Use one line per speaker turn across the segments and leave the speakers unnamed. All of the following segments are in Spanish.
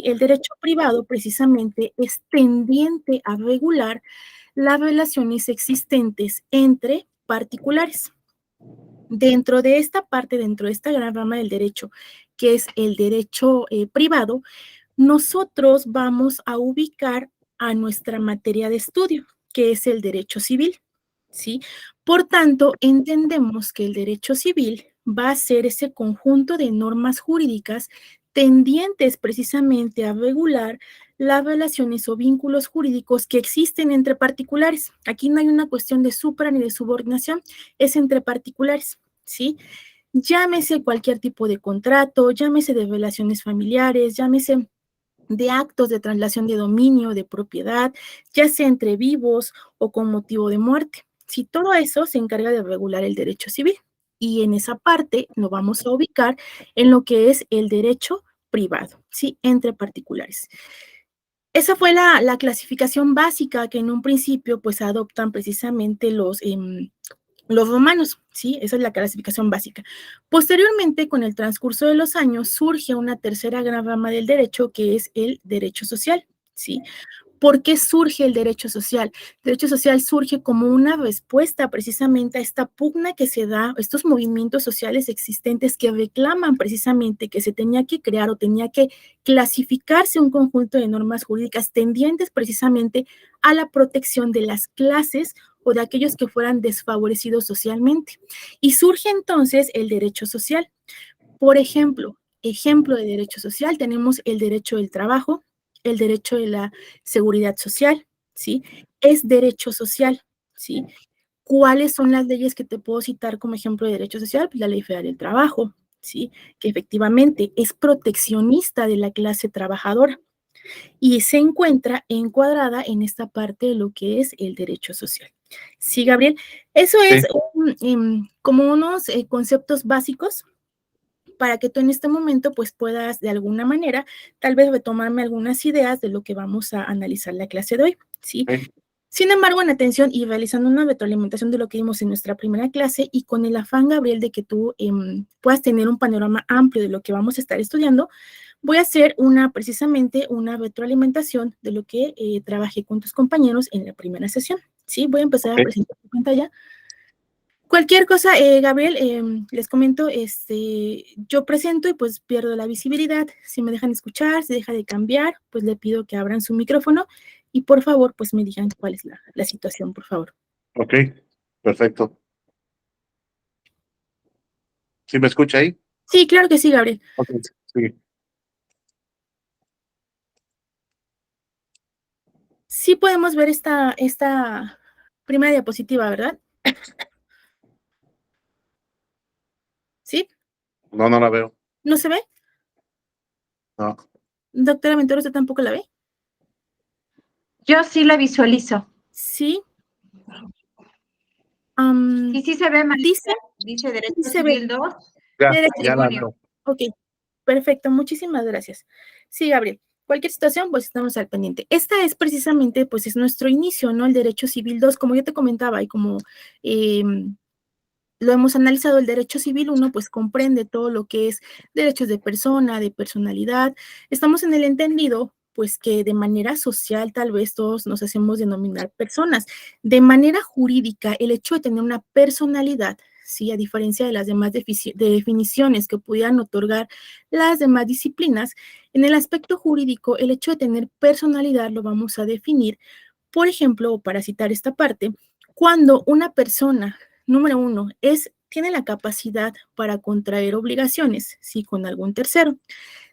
El derecho privado precisamente es tendiente a regular las relaciones existentes entre particulares. Dentro de esta parte, dentro de esta gran rama del derecho, que es el derecho privado, nosotros vamos a ubicar a nuestra materia de estudio, que es el derecho civil, ¿sí? Por tanto, entendemos que el derecho civil va a ser ese conjunto de normas jurídicas tendientes precisamente a regular las relaciones o vínculos jurídicos que existen entre particulares. Aquí no hay una cuestión de supra ni de subordinación, es entre particulares, ¿sí? Llámese cualquier tipo de contrato, llámese de relaciones familiares, llámese de actos de traslación de dominio, de propiedad, ya sea entre vivos o con motivo de muerte. Si todo eso se encarga de regular el derecho civil. Y en esa parte lo vamos a ubicar en lo que es el derecho privado, ¿sí? Entre particulares. Esa fue la clasificación básica que en un principio pues adoptan precisamente los romanos, ¿sí? Esa es la clasificación básica. Posteriormente, con el transcurso de los años, surge una tercera gran rama del derecho, que es el derecho social, ¿sí? ¿Por qué surge el derecho social? El derecho social surge como una respuesta precisamente a esta pugna que se da, estos movimientos sociales existentes que reclaman precisamente que se tenía que crear o tenía que clasificarse un conjunto de normas jurídicas tendientes precisamente a la protección de las clases o de aquellos que fueran desfavorecidos socialmente. Y surge entonces el derecho social. Por ejemplo, ejemplo de derecho social, tenemos el derecho del trabajo, el derecho de la seguridad social, ¿sí? Es derecho social, ¿sí? ¿Cuáles son las leyes que te puedo citar como ejemplo de derecho social? Pues la Ley Federal del Trabajo, ¿sí? Que efectivamente es proteccionista de la clase trabajadora y se encuentra encuadrada en esta parte de lo que es el derecho social. Sí, Gabriel, eso es
Sí,
como unos conceptos básicos para que tú en este momento pues puedas de alguna manera tal vez retomarme algunas ideas de lo que vamos a analizar la clase de hoy, ¿sí?
sí,
Sin embargo, en atención y realizando una retroalimentación de lo que vimos en nuestra primera clase y con el afán, Gabriel, de que tú puedas tener un panorama amplio de lo que vamos a estar estudiando, voy a hacer precisamente una retroalimentación de lo que trabajé con tus compañeros en la primera sesión, ¿sí? Voy a empezar a
ok,
presentar tu pantalla. Cualquier cosa, Gabriel, les comento, yo presento y pues pierdo la visibilidad. Si me dejan escuchar, si deja de cambiar, pues le pido que abran su micrófono y por favor, pues me digan cuál es la situación, por favor.
ok, perfecto. ¿Sí me escucha ahí?
Sí, claro que sí, Gabriel.
Ok, sí.
Sí podemos ver esta primera diapositiva, ¿verdad? ¿Sí?
No, no la veo.
¿No se ve?
No.
Doctora Ventura, ¿usted tampoco la ve?
Yo sí la visualizo.
Sí.
Y sí se ve,
Dice,
Marisa, dice Derecho
sí se ve.
Civil 2,
Ya la
patrimonio.
veo.
Ok, perfecto, muchísimas gracias. Sí, Gabriel, cualquier situación, pues estamos al pendiente. Esta es precisamente, pues es nuestro inicio, ¿no? El derecho civil 2, como yo te comentaba y como lo hemos analizado, el derecho civil 1, pues comprende todo lo que es derechos de persona, de personalidad. Estamos en el entendido, pues que de manera social tal vez todos nos hacemos denominar personas. De manera jurídica, el hecho de tener una personalidad, sí, a diferencia de las demás definiciones que pudieran otorgar las demás disciplinas, en el aspecto jurídico, el hecho de tener personalidad lo vamos a definir, por ejemplo, o para citar esta parte, cuando una persona, número uno, tiene la capacidad para contraer obligaciones, sí, con algún tercero.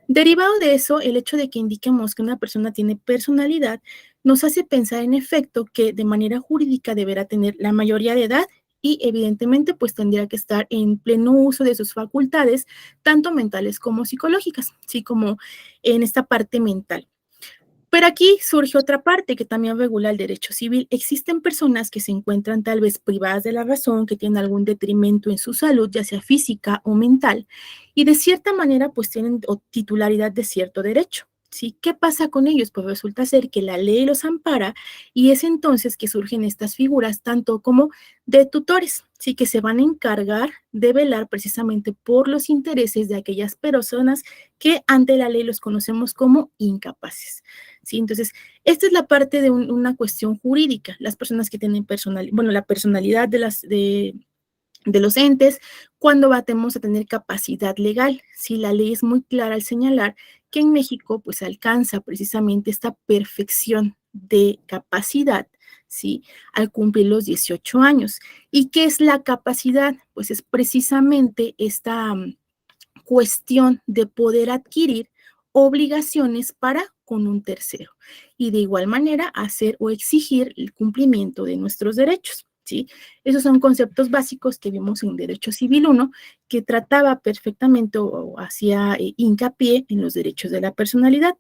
Derivado de eso, el hecho de que indiquemos que una persona tiene personalidad nos hace pensar en efecto que de manera jurídica deberá tener la mayoría de edad y evidentemente pues tendría que estar en pleno uso de sus facultades, tanto mentales como psicológicas, así como en esta parte mental. Pero aquí surge otra parte que también regula el derecho civil. Existen personas que se encuentran tal vez privadas de la razón, que tienen algún detrimento en su salud, ya sea física o mental, y de cierta manera pues tienen titularidad de cierto derecho, ¿Sí? ¿Qué pasa con ellos? Pues resulta ser que la ley los ampara y es entonces que surgen estas figuras tanto como de tutores, ¿sí? Que se van a encargar de velar precisamente por los intereses de aquellas personas que ante la ley los conocemos como incapaces, ¿sí? Entonces, esta es la parte de una cuestión jurídica. Las personas que tienen la personalidad de los entes, cuando vamos a tener capacidad legal. Si la ley es muy clara al señalar que en México pues alcanza precisamente esta perfección de capacidad, ¿sí? Al cumplir los 18 años. ¿Y qué es la capacidad? Pues es precisamente esta cuestión de poder adquirir obligaciones para con un tercero y de igual manera hacer o exigir el cumplimiento de nuestros derechos. ¿Sí? Esos son conceptos básicos que vimos en Derecho Civil 1, que trataba perfectamente o hacía hincapié en los derechos de la personalidad.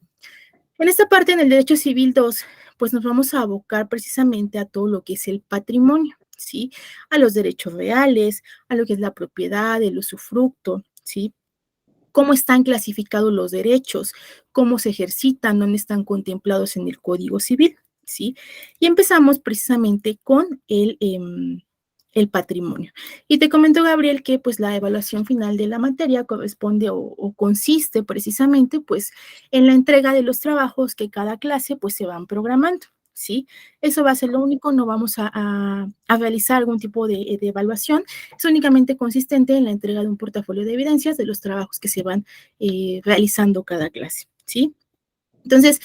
En esta parte, en el Derecho Civil 2, pues nos vamos a abocar precisamente a todo lo que es el patrimonio, ¿sí? A los derechos reales, a lo que es la propiedad, el usufructo, ¿sí? Cómo están clasificados los derechos, cómo se ejercitan, dónde están contemplados en el Código Civil, ¿sí? Y empezamos precisamente con el patrimonio. Y te comento, Gabriel, que pues la evaluación final de la materia corresponde o consiste precisamente pues en la entrega de los trabajos que cada clase pues se van programando. ¿Sí? Eso va a ser lo único, no vamos a realizar algún tipo de evaluación, es únicamente consistente en la entrega de un portafolio de evidencias de los trabajos que se van realizando cada clase, ¿sí? Entonces,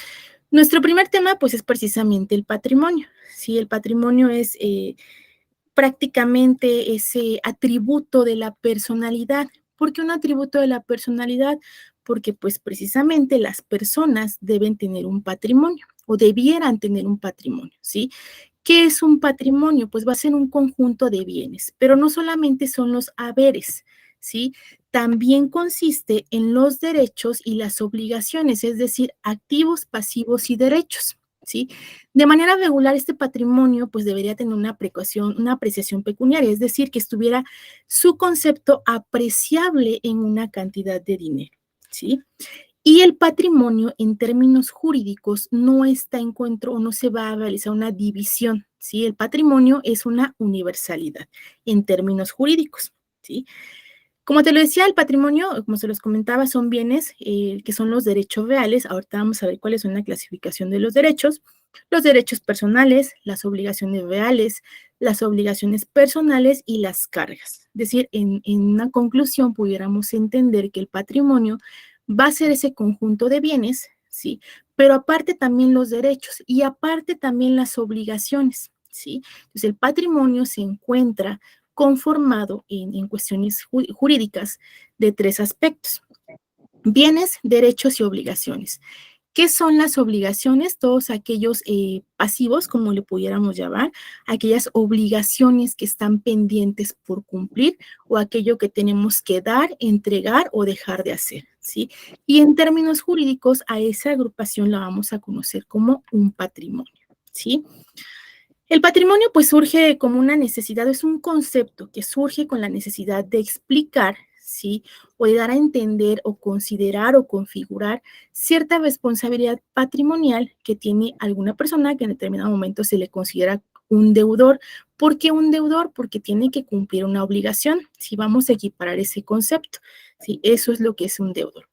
nuestro primer tema, pues, es precisamente el patrimonio, ¿sí? El patrimonio es prácticamente ese atributo de la personalidad. ¿Por qué un atributo de la personalidad? Porque, pues, precisamente las personas deben tener un patrimonio o debieran tener un patrimonio, ¿sí? ¿Qué es un patrimonio? Pues va a ser un conjunto de bienes, pero no solamente son los haberes, ¿sí? También consiste en los derechos y las obligaciones, es decir, activos, pasivos y derechos, ¿sí? De manera regular, este patrimonio pues debería tener una apreciación pecuniaria, es decir, que estuviera su concepto apreciable en una cantidad de dinero, ¿sí? Y el patrimonio en términos jurídicos no está en encuentro o no se va a realizar una división, ¿sí? El patrimonio es una universalidad en términos jurídicos, ¿sí? Como te lo decía, el patrimonio, como se los comentaba, son bienes que son los derechos reales. Ahorita vamos a ver cuáles son la clasificación de los derechos personales, las obligaciones reales, las obligaciones personales y las cargas. Es decir, en una conclusión pudiéramos entender que el patrimonio va a ser ese conjunto de bienes, ¿sí? Pero aparte también los derechos y aparte también las obligaciones, ¿sí? Entonces el patrimonio se encuentra conformado en cuestiones jurídicas de tres aspectos: bienes, derechos y obligaciones. ¿Qué son las obligaciones? Todos aquellos pasivos, como le pudiéramos llamar, aquellas obligaciones que están pendientes por cumplir o aquello que tenemos que dar, entregar o dejar de hacer, ¿sí? Y en términos jurídicos, a esa agrupación la vamos a conocer como un patrimonio, ¿sí? El patrimonio pues surge como una necesidad, es un concepto que surge con la necesidad de explicar, ¿sí? O de dar a entender o considerar o configurar cierta responsabilidad patrimonial que tiene alguna persona que en determinado momento se le considera un deudor. ¿Por qué un deudor? Porque tiene que cumplir una obligación, si vamos a equiparar ese concepto, ¿sí? Eso es lo que es un deudor.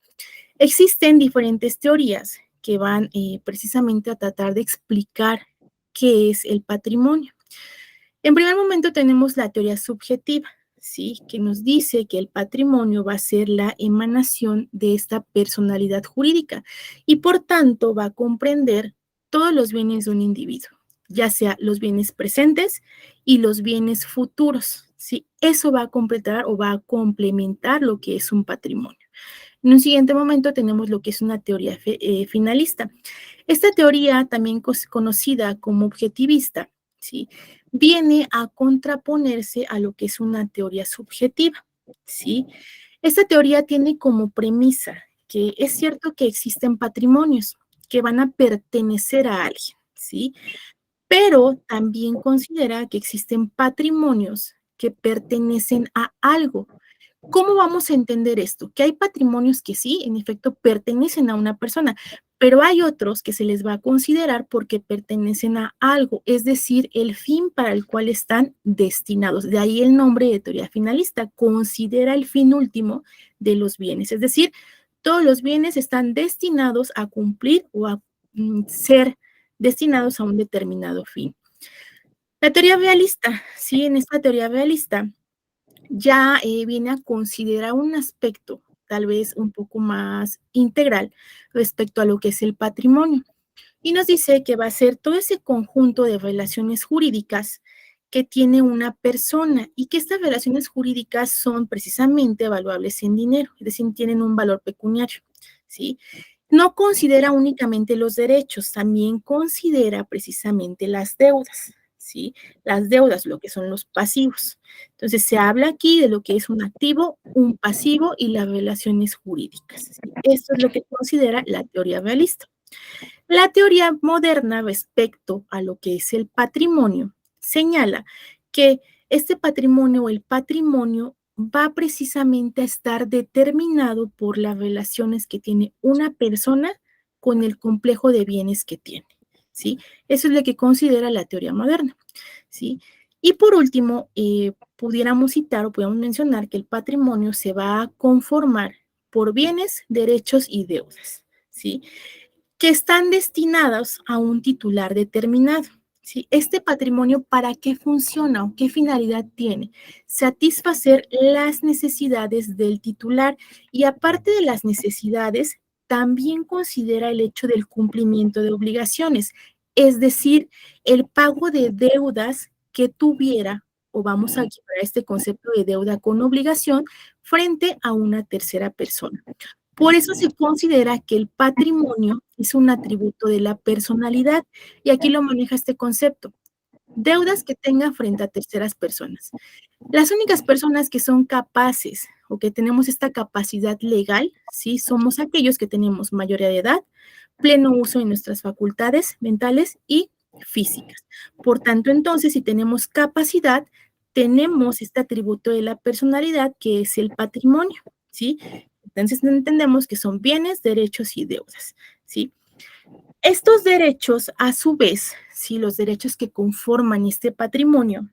Existen diferentes teorías que van precisamente a tratar de explicar qué es el patrimonio. En primer momento tenemos la teoría subjetiva, ¿sí? Que nos dice que el patrimonio va a ser la emanación de esta personalidad jurídica y por tanto va a comprender todos los bienes de un individuo, ya sea los bienes presentes y los bienes futuros, ¿sí? Eso va a completar o va a complementar lo que es un patrimonio. En un siguiente momento tenemos lo que es una teoría finalista. Esta teoría, también conocida como objetivista, ¿sí? Viene a contraponerse a lo que es una teoría subjetiva, ¿sí? Esta teoría tiene como premisa que es cierto que existen patrimonios que van a pertenecer a alguien, ¿sí? Pero también considera que existen patrimonios que pertenecen a algo. ¿Cómo vamos a entender esto? Que hay patrimonios que sí, en efecto, pertenecen a una persona, pero hay otros que se les va a considerar porque pertenecen a algo, es decir, el fin para el cual están destinados. De ahí el nombre de teoría finalista, considera el fin último de los bienes, es decir, todos los bienes están destinados a cumplir o a ser destinados a un determinado fin. La teoría realista, sí, en esta teoría realista ya viene a considerar un aspecto tal vez un poco más integral respecto a lo que es el patrimonio. Y nos dice que va a ser todo ese conjunto de relaciones jurídicas que tiene una persona y que estas relaciones jurídicas son precisamente evaluables en dinero, es decir, tienen un valor pecuniario, ¿sí? No considera únicamente los derechos, también considera precisamente las deudas, ¿sí? Las deudas, lo que son los pasivos. Entonces, se habla aquí de lo que es un activo, un pasivo y las relaciones jurídicas, ¿sí? Esto es lo que considera la teoría realista. La teoría moderna respecto a lo que es el patrimonio señala que este patrimonio o el patrimonio va precisamente a estar determinado por las relaciones que tiene una persona con el complejo de bienes que tiene, ¿sí? Eso es lo que considera la teoría moderna, ¿sí? Y por último, pudiéramos citar o pudiéramos mencionar que el patrimonio se va a conformar por bienes, derechos y deudas, ¿sí? Que están destinados a un titular determinado. ¿Sí? Este patrimonio, ¿para qué funciona o qué finalidad tiene? Satisfacer las necesidades del titular y aparte de las necesidades, también considera el hecho del cumplimiento de obligaciones, es decir, el pago de deudas que tuviera, o vamos a equiparar este concepto de deuda con obligación, frente a una tercera persona. Por eso se considera que el patrimonio es un atributo de la personalidad y aquí lo maneja este concepto. Deudas que tenga frente a terceras personas. Las únicas personas que son capaces o que tenemos esta capacidad legal, sí, somos aquellos que tenemos mayoría de edad, pleno uso de nuestras facultades mentales y físicas. Por tanto, entonces, si tenemos capacidad, tenemos este atributo de la personalidad que es el patrimonio, ¿sí? Entonces entendemos que son bienes, derechos y deudas, ¿sí? Estos derechos, a su vez, ¿sí? Los derechos que conforman este patrimonio,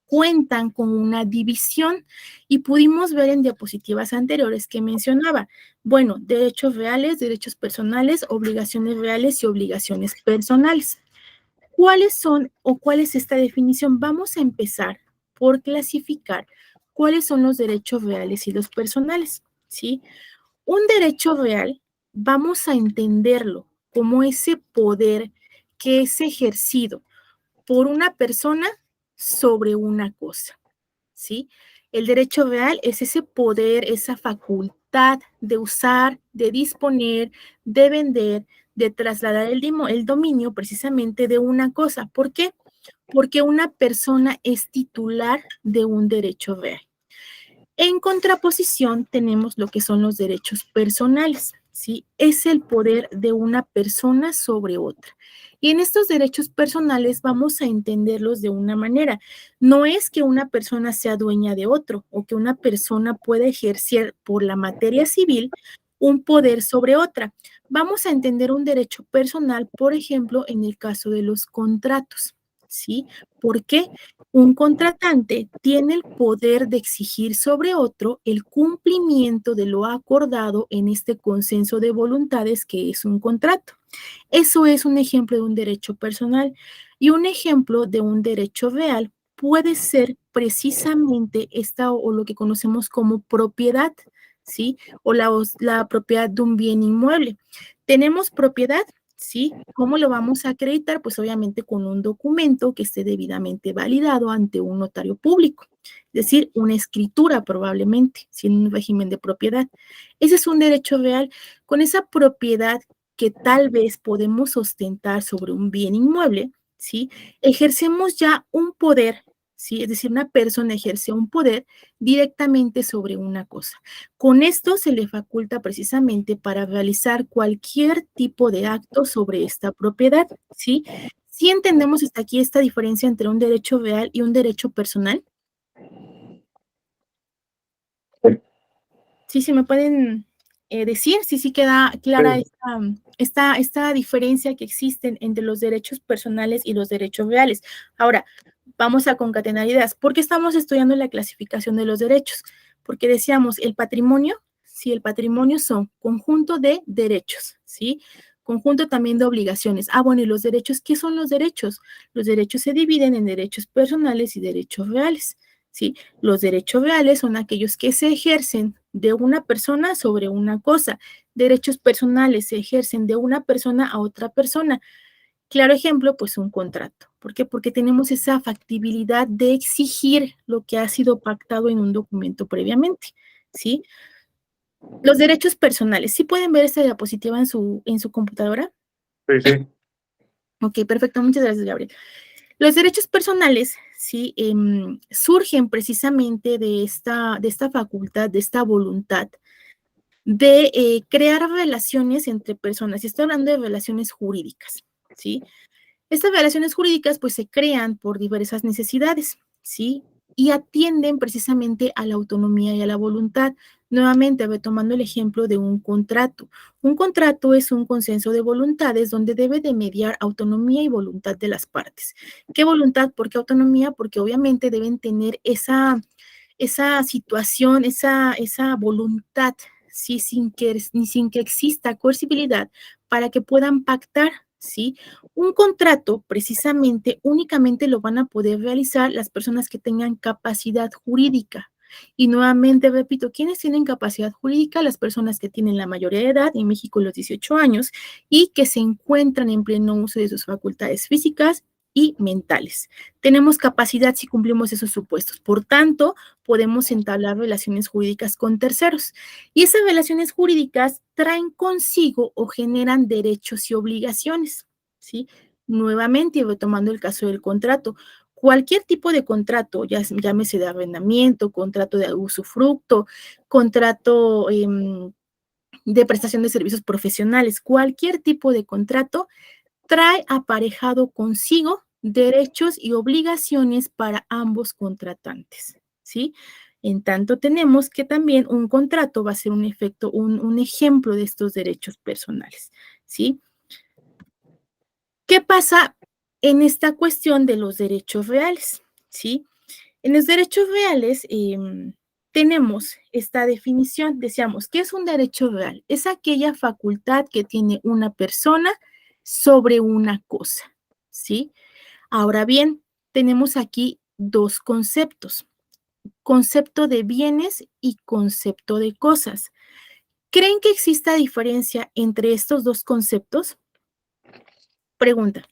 cuentan con una división y pudimos ver en diapositivas anteriores que mencionaba, bueno, derechos reales, derechos personales, obligaciones reales y obligaciones personales. ¿Cuáles son o cuál es esta definición? Vamos a empezar por clasificar cuáles son los derechos reales y los personales, ¿sí? Un derecho real, vamos a entenderlo como ese poder que es ejercido por una persona sobre una cosa, ¿sí? El derecho real es ese poder, esa facultad de usar, de disponer, de vender, de trasladar el dominio precisamente de una cosa. ¿Por qué? Porque una persona es titular de un derecho real. En contraposición tenemos lo que son los derechos personales, ¿sí? Es el poder de una persona sobre otra. Y en estos derechos personales vamos a entenderlos de una manera. No es que una persona sea dueña de otro o que una persona pueda ejercer por la materia civil un poder sobre otra. Vamos a entender un derecho personal, por ejemplo, en el caso de los contratos, ¿sí? ¿Por qué? Un contratante tiene el poder de exigir sobre otro el cumplimiento de lo acordado en este consenso de voluntades que es un contrato. Eso es un ejemplo de un derecho personal y un ejemplo de un derecho real puede ser precisamente esta o lo que conocemos como propiedad, ¿sí? O la propiedad de un bien inmueble. Tenemos propiedad. ¿Sí? ¿Cómo lo vamos a acreditar? Pues obviamente con un documento que esté debidamente validado ante un notario público, es decir, una escritura probablemente, si en un régimen de propiedad. Ese es un derecho real. Con esa propiedad que tal vez podemos ostentar sobre un bien inmueble, ¿sí? Ejercemos ya un poder, ¿sí? Es decir, una persona ejerce un poder directamente sobre una cosa. Con esto se le faculta precisamente para realizar cualquier tipo de acto sobre esta propiedad, ¿sí? ¿Sí entendemos hasta aquí esta diferencia entre un derecho real y un derecho personal? Sí, sí me pueden decir, si queda clara
Sí.
esta diferencia que existen entre los derechos personales y los derechos reales. Ahora, vamos a concatenar ideas. ¿Por qué estamos estudiando la clasificación de los derechos? Porque decíamos, el patrimonio, sí, el patrimonio son conjunto de derechos, ¿sí? Conjunto también de obligaciones. Bueno, ¿y los derechos? ¿Qué son los derechos? Los derechos se dividen en derechos personales y derechos reales, ¿sí? Los derechos reales son aquellos que se ejercen de una persona sobre una cosa. Derechos personales se ejercen de una persona a otra persona. Claro ejemplo, pues un contrato. ¿Por qué? Porque tenemos esa factibilidad de exigir lo que ha sido pactado en un documento previamente, ¿sí? Los derechos personales. ¿Sí pueden ver esta diapositiva en su computadora?
Sí, sí.
Ok, perfecto. Muchas gracias, Gabriel. Los derechos personales, sí, surgen precisamente de esta facultad, de esta voluntad de crear relaciones entre personas. Y estoy hablando de relaciones jurídicas, ¿sí? Estas relaciones jurídicas pues se crean por diversas necesidades, ¿sí? Y atienden precisamente a la autonomía y a la voluntad. Nuevamente, retomando el ejemplo de un contrato. Un contrato es un consenso de voluntades donde debe de mediar autonomía y voluntad de las partes. ¿Qué voluntad? ¿Por qué autonomía? Porque obviamente deben tener esa situación, esa voluntad, ¿sí? Sin que exista coercibilidad para que puedan pactar, ¿sí? Un contrato, precisamente, únicamente lo van a poder realizar las personas que tengan capacidad jurídica. Y nuevamente repito, ¿quiénes tienen capacidad jurídica? Las personas que tienen la mayoría de edad, en México los 18 años, y que se encuentran en pleno uso de sus facultades físicas y mentales. Tenemos capacidad si cumplimos esos supuestos. Por tanto, podemos entablar relaciones jurídicas con terceros. Y esas relaciones jurídicas traen consigo o generan derechos y obligaciones, ¿sí? Nuevamente, y retomando el caso del contrato, cualquier tipo de contrato, ya llámese de arrendamiento, contrato de usufructo, contrato de prestación de servicios profesionales, cualquier tipo de contrato trae aparejado consigo derechos y obligaciones para ambos contratantes, ¿sí? En tanto, tenemos que también un contrato va a ser un ejemplo de estos derechos personales, ¿sí? ¿Qué pasa en esta cuestión de los derechos reales? ¿Sí? En los derechos reales tenemos esta definición, decíamos, ¿qué es un derecho real? Es aquella facultad que tiene una persona sobre una cosa, ¿sí? Ahora bien, tenemos aquí dos conceptos, concepto de bienes y concepto de cosas. ¿Creen que exista diferencia entre estos dos conceptos? Pregunta.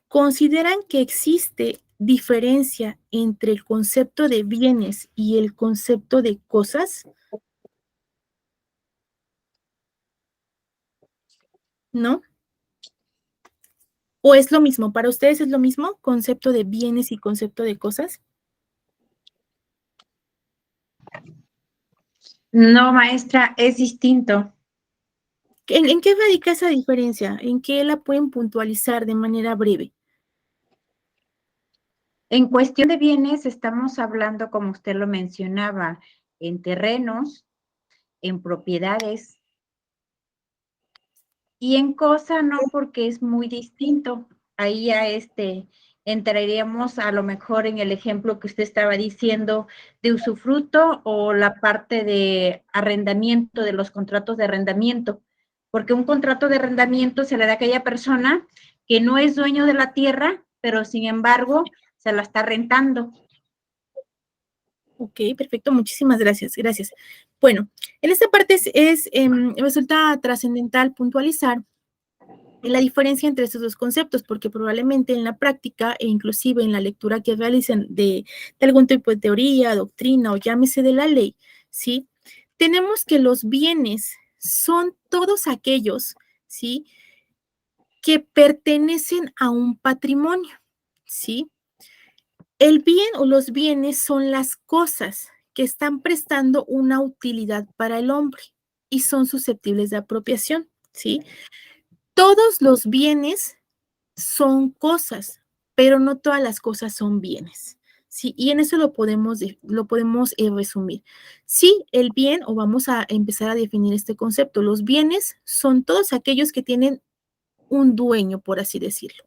¿Consideran que existe diferencia entre el concepto de bienes y el concepto de cosas? ¿No? ¿O es lo mismo? ¿Para ustedes es lo mismo concepto de bienes y concepto de cosas?
No, maestra, es distinto.
¿En qué radica esa diferencia? ¿En qué la pueden puntualizar de manera breve?
En cuestión de bienes, estamos hablando, como usted lo mencionaba, en terrenos, en propiedades, y en cosa no, porque es muy distinto. Ahí ya entraríamos a lo mejor en el ejemplo que usted estaba diciendo de usufructo o la parte de arrendamiento, de los contratos de arrendamiento, porque un contrato de arrendamiento se le da a aquella persona que no es dueño de la tierra, pero sin embargo se la está rentando.
Ok, perfecto, muchísimas gracias, gracias. Bueno, en esta parte resulta trascendental puntualizar la diferencia entre estos dos conceptos, porque probablemente en la práctica e inclusive en la lectura que realicen de algún tipo de teoría, doctrina o llámese de la ley, ¿sí? Tenemos que los bienes son todos aquellos, ¿sí? Que pertenecen a un patrimonio, ¿sí? El bien o los bienes son las cosas que están prestando una utilidad para el hombre y son susceptibles de apropiación, ¿sí? Todos los bienes son cosas, pero no todas las cosas son bienes, ¿sí? Y en eso lo podemos resumir. Sí, el bien, o vamos a empezar a definir este concepto, los bienes son todos aquellos que tienen un dueño, por así decirlo.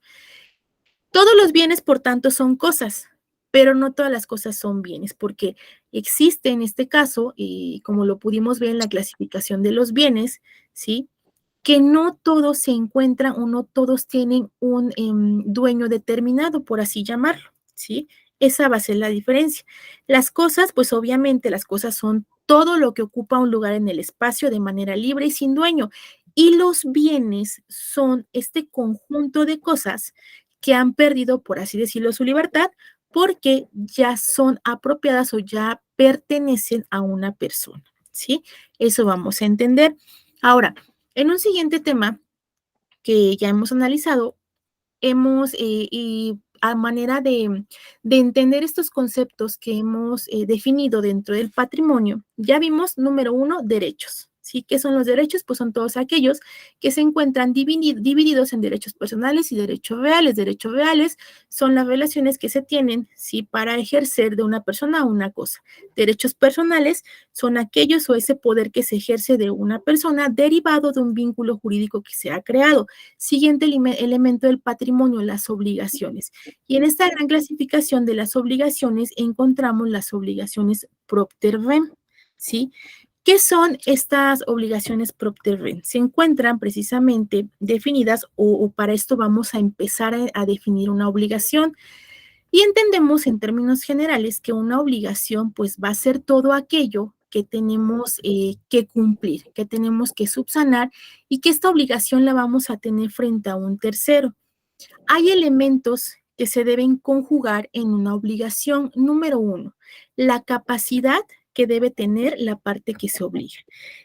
Todos los bienes, por tanto, son cosas, pero no todas las cosas son bienes, porque existe en este caso, y como lo pudimos ver en la clasificación de los bienes, ¿sí? Que no todos se encuentran o no todos tienen un dueño determinado, por así llamarlo, ¿sí? Esa va a ser la diferencia. Las cosas, pues obviamente las cosas son todo lo que ocupa un lugar en el espacio de manera libre y sin dueño. Y los bienes son este conjunto de cosas que han perdido, por así decirlo, su libertad porque ya son apropiadas o ya pertenecen a una persona, ¿sí? Eso vamos a entender. Ahora, en un siguiente tema que ya hemos analizado, y a manera de entender estos conceptos que hemos definido dentro del patrimonio, ya vimos, número 1, derechos. ¿Sí? ¿Qué son los derechos? Pues son todos aquellos que se encuentran divididos en derechos personales y derechos reales. Derechos reales son las relaciones que se tienen, ¿sí? Para ejercer de una persona a una cosa. Derechos personales son aquellos o ese poder que se ejerce de una persona derivado de un vínculo jurídico que se ha creado. Siguiente elemento del patrimonio, las obligaciones. Y en esta gran clasificación de las obligaciones encontramos las obligaciones propter rem, ¿sí? ¿Qué son estas obligaciones propter rem? Se encuentran precisamente definidas, o para esto vamos a empezar a definir una obligación. Y entendemos en términos generales que una obligación pues va a ser todo aquello que tenemos que cumplir, que tenemos que subsanar y que esta obligación la vamos a tener frente a un tercero. Hay elementos que se deben conjugar en una obligación. Número 1, la capacidad que debe tener la parte que se obliga.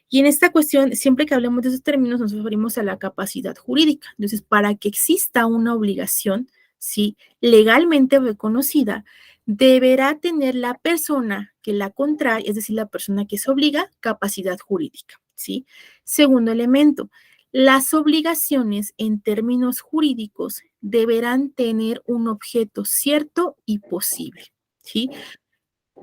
Y en esta cuestión, siempre que hablemos de esos términos, nos referimos a la capacidad jurídica. Entonces, para que exista una obligación, ¿sí? Legalmente reconocida, deberá tener la persona que la contrae, es decir, la persona que se obliga, capacidad jurídica, ¿sí? Segundo elemento, las obligaciones en términos jurídicos deberán tener un objeto cierto y posible, ¿sí?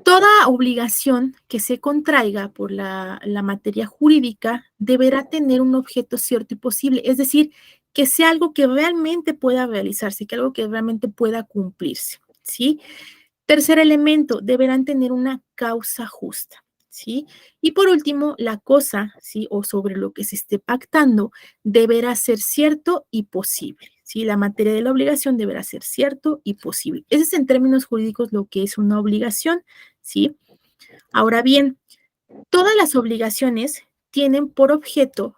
Toda obligación que se contraiga por la materia jurídica deberá tener un objeto cierto y posible, es decir, que sea algo que realmente pueda realizarse, que algo que realmente pueda cumplirse, ¿sí? Tercer elemento, deberán tener una causa justa, ¿sí? Y por último, la cosa, ¿sí? O sobre lo que se esté pactando, deberá ser cierto y posible, ¿sí? La materia de la obligación deberá ser cierto y posible. Ese es en términos jurídicos lo que es una obligación, ¿sí? Ahora bien, todas las obligaciones tienen por objeto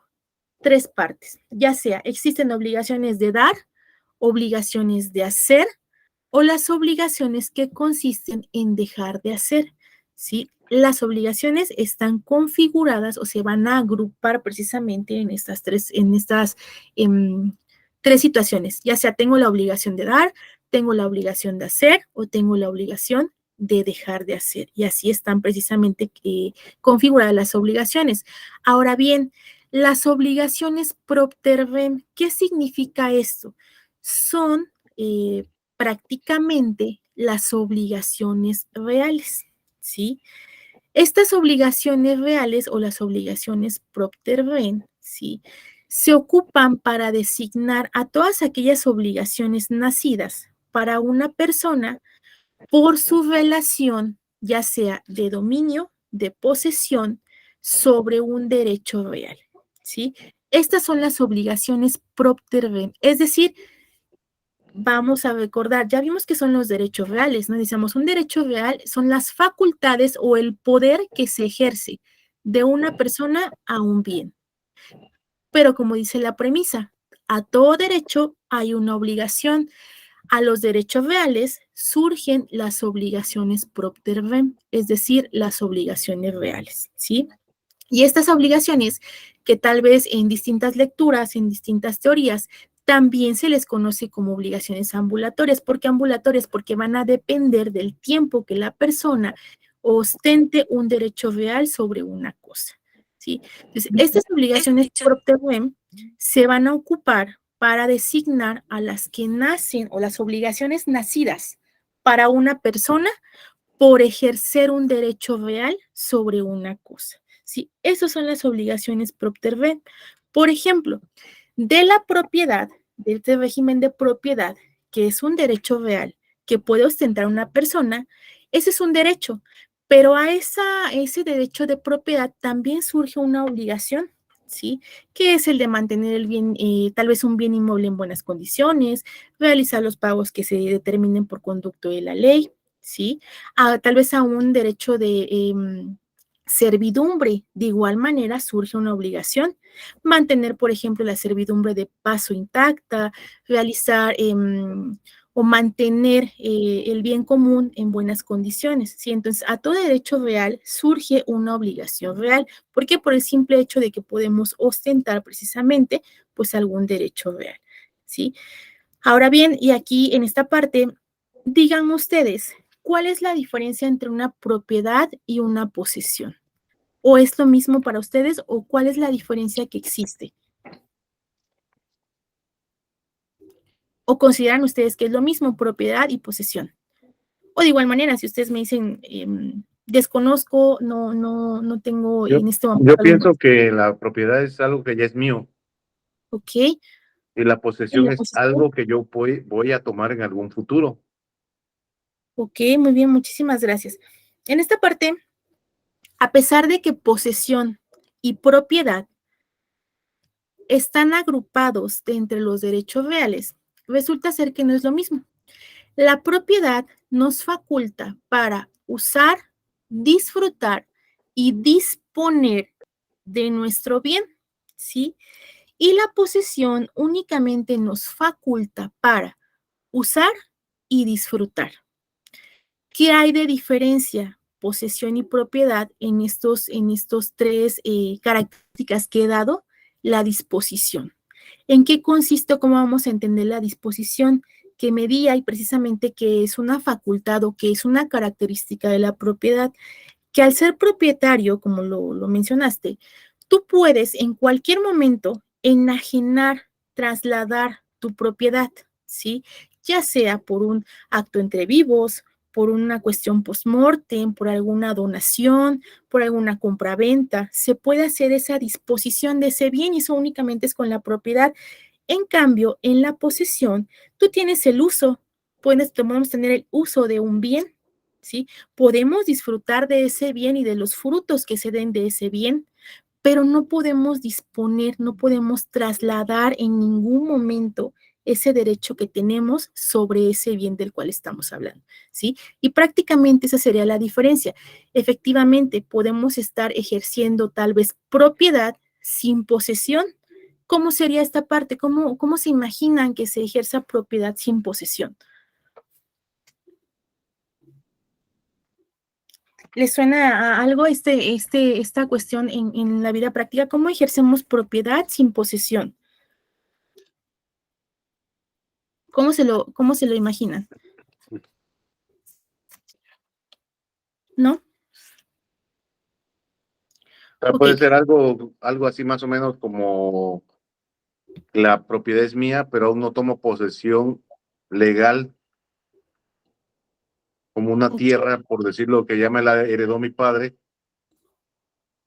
3 partes, ya sea existen obligaciones de dar, obligaciones de hacer, o las obligaciones que consisten en dejar de hacer, ¿sí? Las obligaciones están configuradas o se van a agrupar precisamente en estas tres situaciones, ya sea tengo la obligación de dar, tengo la obligación de hacer o tengo la obligación de dejar de hacer. Y así están precisamente configuradas las obligaciones. Ahora bien, las obligaciones propter rem, ¿qué significa esto? Son prácticamente las obligaciones reales, ¿sí? Estas obligaciones reales o las obligaciones propter rem, ¿sí? Se ocupan para designar a todas aquellas obligaciones nacidas para una persona por su relación, ya sea de dominio, de posesión, sobre un derecho real, ¿sí? Estas son las obligaciones propter rem, es decir, vamos a recordar, ya vimos que son los derechos reales, ¿no? Decíamos, un derecho real son las facultades o el poder que se ejerce de una persona a un bien. Pero como dice la premisa, a todo derecho hay una obligación. A los derechos reales surgen las obligaciones propter rem, es decir, las obligaciones reales, ¿sí? Y estas obligaciones, que tal vez en distintas lecturas, en distintas teorías, también se les conoce como obligaciones ambulatorias. ¿Por qué ambulatorias? Porque van a depender del tiempo que la persona ostente un derecho real sobre una cosa, ¿sí? Entonces, estas obligaciones propter rem se van a ocupar para designar a las que nacen o las obligaciones nacidas para una persona por ejercer un derecho real sobre una cosa. ¿Sí? Esas son las obligaciones propter rem. Por ejemplo, de la propiedad, de este régimen de propiedad, que es un derecho real que puede ostentar una persona, ese es un derecho, pero a ese derecho de propiedad también surge una obligación, ¿sí? Que es el de mantener el bien, tal vez un bien inmueble en buenas condiciones, realizar los pagos que se determinen por conducto de la ley, ¿sí? Tal vez a un derecho de servidumbre. De igual manera surge una obligación. Mantener, por ejemplo, la servidumbre de paso intacta, realizar o mantener el bien común en buenas condiciones. ¿Sí? Entonces, a todo derecho real surge una obligación real. ¿Por qué? Por el simple hecho de que podemos ostentar precisamente pues algún derecho real. ¿Sí? Ahora bien, y aquí en esta parte, digan ustedes, ¿cuál es la diferencia entre una propiedad y una posesión? ¿O es lo mismo para ustedes o cuál es la diferencia que existe? ¿O consideran ustedes que es lo mismo propiedad y posesión? O de igual manera, si ustedes me dicen, desconozco, no tengo
Yo,
en este momento
yo
algún...
pienso que la propiedad es algo que ya es mío
Ok,
y la
¿y
posesión
la
es
posesión?
algo que yo voy a tomar en algún futuro.
Ok, muy bien, muchísimas gracias. En esta parte, a pesar de que posesión y propiedad están agrupados de entre los derechos reales, resulta ser que no es lo mismo. La propiedad nos faculta para usar, disfrutar y disponer de nuestro bien, ¿sí? Y la posesión únicamente nos faculta para usar y disfrutar. ¿Qué hay de diferencia? Posesión y propiedad en estos tres características que he dado, la disposición. ¿En qué consiste o cómo vamos a entender la disposición? Que medía y precisamente que es una facultad o que es una característica de la propiedad, que al ser propietario, como lo mencionaste, tú puedes en cualquier momento enajenar, trasladar tu propiedad, ¿sí? Ya sea por un acto entre vivos, por una cuestión post-mortem, por alguna donación, por alguna compraventa, se puede hacer esa disposición de ese bien y eso únicamente es con la propiedad. En cambio, en la posesión, tú tienes el uso, podemos tener el uso de un bien, ¿sí? Podemos disfrutar de ese bien y de los frutos que se den de ese bien, pero no podemos disponer, no podemos trasladar en ningún momento ese derecho que tenemos sobre ese bien del cual estamos hablando, ¿sí? Y prácticamente esa sería la diferencia. Efectivamente, podemos estar ejerciendo tal vez propiedad sin posesión. ¿Cómo sería esta parte? ¿Cómo se imaginan que se ejerza propiedad sin posesión? ¿Les suena a algo esta cuestión en la vida práctica? ¿Cómo ejercemos propiedad sin posesión? ¿Cómo se lo imaginan? ¿No?
O sea,
Ok,
puede ser algo así más o menos como la propiedad es mía, pero aún no tomo posesión legal como una
ok,
tierra, por decirlo, que ya me la heredó mi padre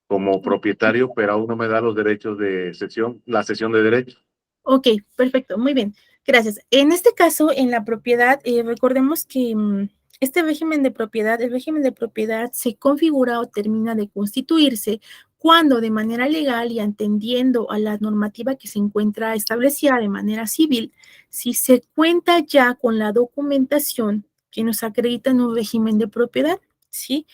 como propietario, pero aún no me da los derechos de cesión, la cesión de derechos.
ok, perfecto, muy bien, gracias. En este caso, en la propiedad, recordemos que este régimen de propiedad, el régimen de propiedad se configura o termina de constituirse cuando de manera legal y atendiendo a la normativa que se encuentra establecida de manera civil, si se cuenta ya con la documentación que nos acredita en un régimen de propiedad, ¿sí?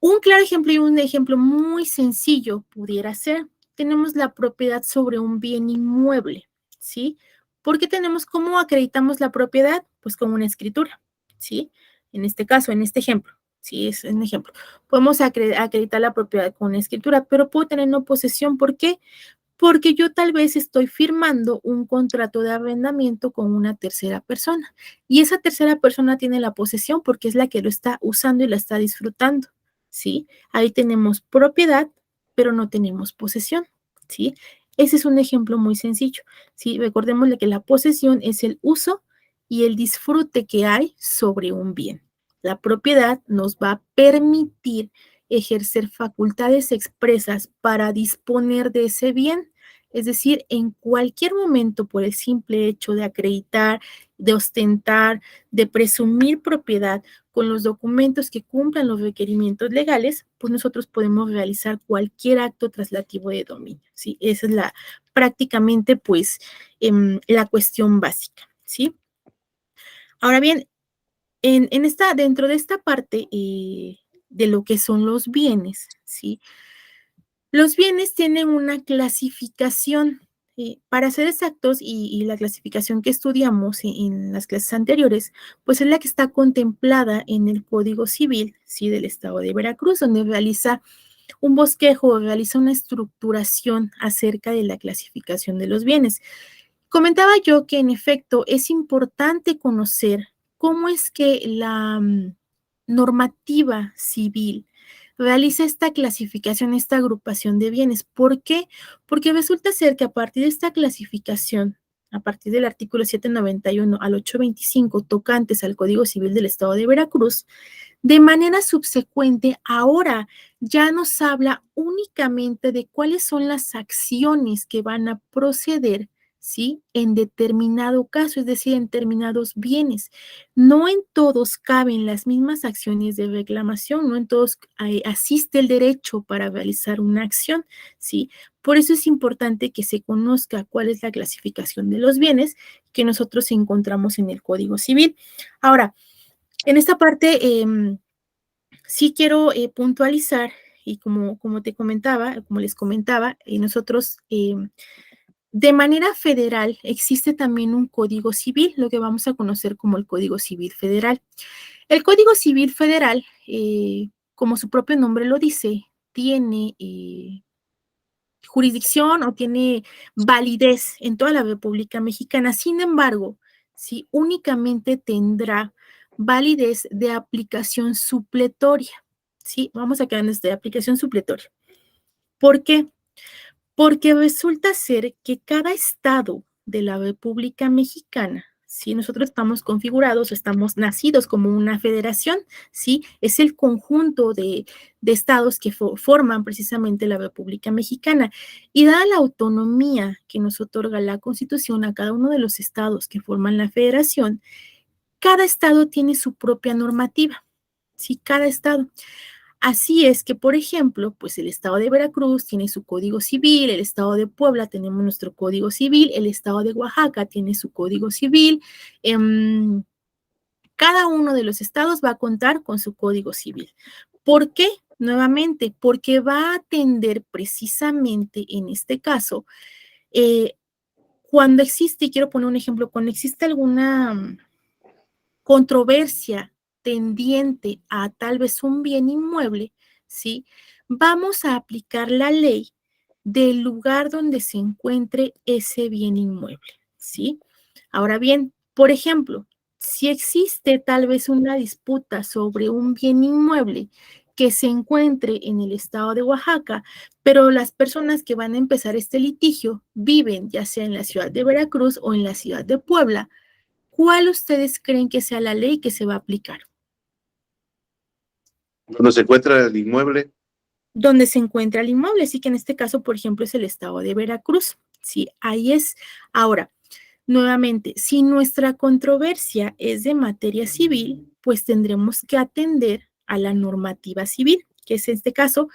Un claro ejemplo y un ejemplo muy sencillo pudiera ser, tenemos la propiedad sobre un bien inmueble, ¿sí? ¿Por qué tenemos, cómo acreditamos la propiedad? Pues con una escritura, ¿sí? En este caso, en este ejemplo, sí, es un ejemplo. Podemos acreditar la propiedad con una escritura, pero puedo tener no posesión, ¿por qué? Porque yo tal vez estoy firmando un contrato de arrendamiento con una tercera persona y esa tercera persona tiene la posesión porque es la que lo está usando y la está disfrutando, ¿sí? Ahí tenemos propiedad, pero no tenemos posesión, ¿sí? Ese es un ejemplo muy sencillo, ¿sí? Recordémosle que la posesión es el uso y el disfrute que hay sobre un bien. La propiedad nos va a permitir ejercer facultades expresas para disponer de ese bien, es decir, en cualquier momento por el simple hecho de acreditar, de ostentar, de presumir propiedad con los documentos que cumplan los requerimientos legales, pues nosotros podemos realizar cualquier acto traslativo de dominio, ¿sí? Esa es prácticamente, pues, la cuestión básica, ¿sí? Ahora bien, dentro de esta parte de lo que son los bienes, ¿sí? Los bienes tienen una clasificación. Para ser exactos, y la clasificación que estudiamos en las clases anteriores, pues es la que está contemplada en el Código Civil, ¿sí? Del Estado de Veracruz, donde realiza un bosquejo, realiza una estructuración acerca de la clasificación de los bienes. Comentaba yo que en efecto es importante conocer cómo es que la normativa civil realiza esta clasificación, esta agrupación de bienes. ¿Por qué? Porque resulta ser que a partir de esta clasificación, a partir del artículo 791 al 825, tocantes al Código Civil del Estado de Veracruz, de manera subsecuente, ahora ya nos habla únicamente de cuáles son las acciones que van a proceder, ¿sí? En determinado caso, es decir, en determinados bienes. No en todos caben las mismas acciones de reclamación, no en todos asiste el derecho para realizar una acción, ¿sí? Por eso es importante que se conozca cuál es la clasificación de los bienes que nosotros encontramos en el Código Civil. Ahora, en esta parte, sí quiero puntualizar, y como te comentaba, como les comentaba, nosotros de manera federal existe también un Código Civil, lo que vamos a conocer como el Código Civil Federal. El Código Civil Federal, como su propio nombre lo dice, tiene jurisdicción o tiene validez en toda la República Mexicana. Sin embargo, sí, únicamente tendrá validez de aplicación supletoria. Sí, vamos a quedarnos de aplicación supletoria. ¿Por qué? Porque resulta ser que cada estado de la República Mexicana, si nosotros estamos configurados, estamos nacidos como una federación, ¿sí? Es el conjunto de estados que forman precisamente la República Mexicana. Y dada la autonomía que nos otorga la Constitución a cada uno de los estados que forman la federación, cada estado tiene su propia normativa, ¿sí? Cada estado. Así es que, por ejemplo, pues el estado de Veracruz tiene su Código Civil, el estado de Puebla tenemos nuestro Código Civil, el estado de Oaxaca tiene su Código Civil. Cada uno de los estados va a contar con su Código Civil. ¿Por qué? Nuevamente, porque va a atender precisamente en este caso, cuando existe, y quiero poner un ejemplo, cuando existe alguna controversia tendiente a tal vez un bien inmueble, ¿sí? Vamos a aplicar la ley del lugar donde se encuentre ese bien inmueble, ¿sí? Ahora bien, por ejemplo, si existe tal vez una disputa sobre un bien inmueble que se encuentre en el estado de Oaxaca, pero las personas que van a empezar este litigio viven ya sea en la ciudad de Veracruz o en la ciudad de Puebla, ¿cuál ustedes creen que sea la ley que se va a aplicar?
Donde se encuentra el inmueble.
Donde se encuentra el inmueble, sí que en este caso, por ejemplo, es el estado de Veracruz. Sí, ahí es. Ahora, nuevamente, si nuestra controversia es de materia civil, pues tendremos que atender a la normativa civil, que es en este caso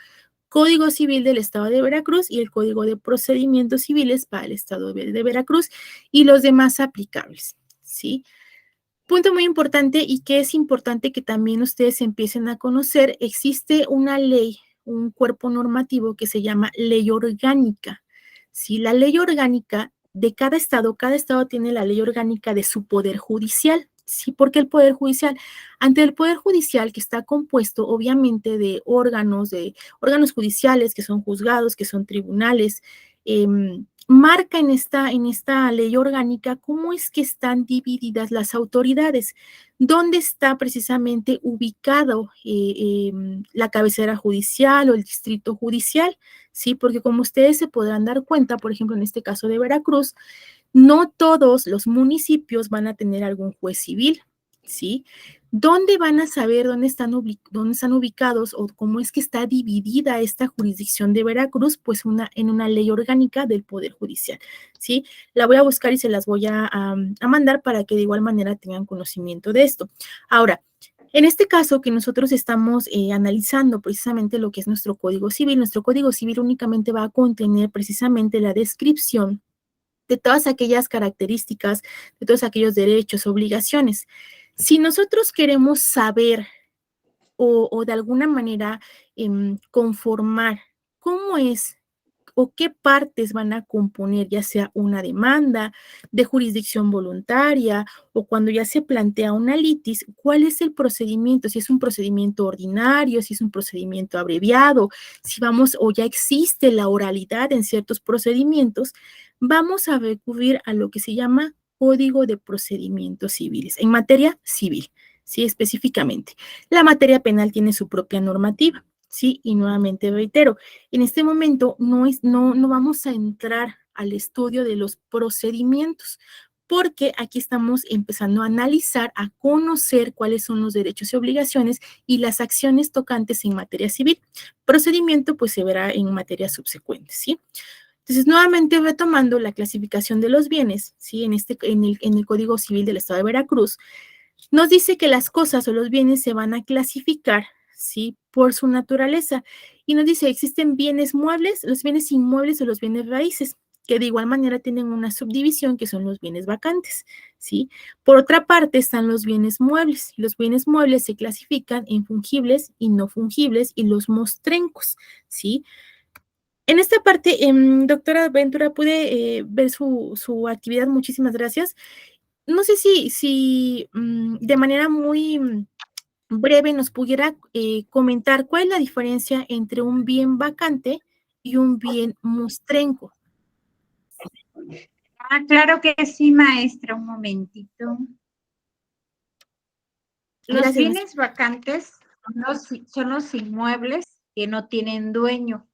Código Civil del Estado de Veracruz y el Código de Procedimientos Civiles para el Estado de Veracruz y los demás aplicables, ¿sí? Punto muy importante y que es importante que también ustedes empiecen a conocer, existe una ley, un cuerpo normativo que se llama ley orgánica. ¿Sí? La ley orgánica de cada estado tiene la ley orgánica de su poder judicial. ¿Sí? Porque el poder judicial, ante el poder judicial que está compuesto obviamente de órganos judiciales que son juzgados, que son tribunales, marca en esta ley orgánica cómo es que están divididas las autoridades, dónde está precisamente ubicado la cabecera judicial o el distrito judicial, ¿sí? Porque como ustedes se podrán dar cuenta, por ejemplo, en este caso de Veracruz, no todos los municipios van a tener algún juez civil, ¿sí? ¿Dónde van a saber dónde están ubicados o cómo es que está dividida esta jurisdicción de Veracruz? Pues en una ley orgánica del Poder Judicial, ¿sí? La voy a buscar y se las voy a mandar para que de igual manera tengan conocimiento de esto. Ahora, en este caso que nosotros estamos analizando precisamente lo que es nuestro Código Civil únicamente va a contener precisamente la descripción de todas aquellas características, de todos aquellos derechos, obligaciones. Si nosotros queremos saber o de alguna manera conformar cómo es o qué partes van a componer, ya sea una demanda de jurisdicción voluntaria o cuando ya se plantea una litis, cuál es el procedimiento, si es un procedimiento ordinario, si es un procedimiento abreviado, si vamos o ya existe la oralidad en ciertos procedimientos, vamos a recurrir a lo que se llama Código de Procedimientos Civiles, en materia civil, sí, específicamente. La materia penal tiene su propia normativa, sí, y nuevamente reitero, en este momento no vamos a entrar al estudio de los procedimientos, porque aquí estamos empezando a analizar, a conocer cuáles son los derechos y obligaciones y las acciones tocantes en materia civil. Procedimiento, pues, se verá en materia subsecuente, ¿sí? Entonces, nuevamente retomando la clasificación de los bienes, ¿sí? En el Código Civil del Estado de Veracruz, nos dice que las cosas o los bienes se van a clasificar, ¿sí? Por su naturaleza. Y nos dice, existen bienes muebles, los bienes inmuebles o los bienes raíces, que de igual manera tienen una subdivisión que son los bienes vacantes, ¿sí? Por otra parte están los bienes muebles. Los bienes muebles se clasifican en fungibles y no fungibles y los mostrencos, ¿sí? En esta parte, doctora Ventura, pude ver su actividad, muchísimas gracias. No sé si de manera muy breve nos pudiera comentar cuál es la diferencia entre un bien vacante y un bien mostrenco.
Claro que sí, maestra, un momentito. Los
Gracias,
bienes vacantes son los inmuebles que no tienen dueño.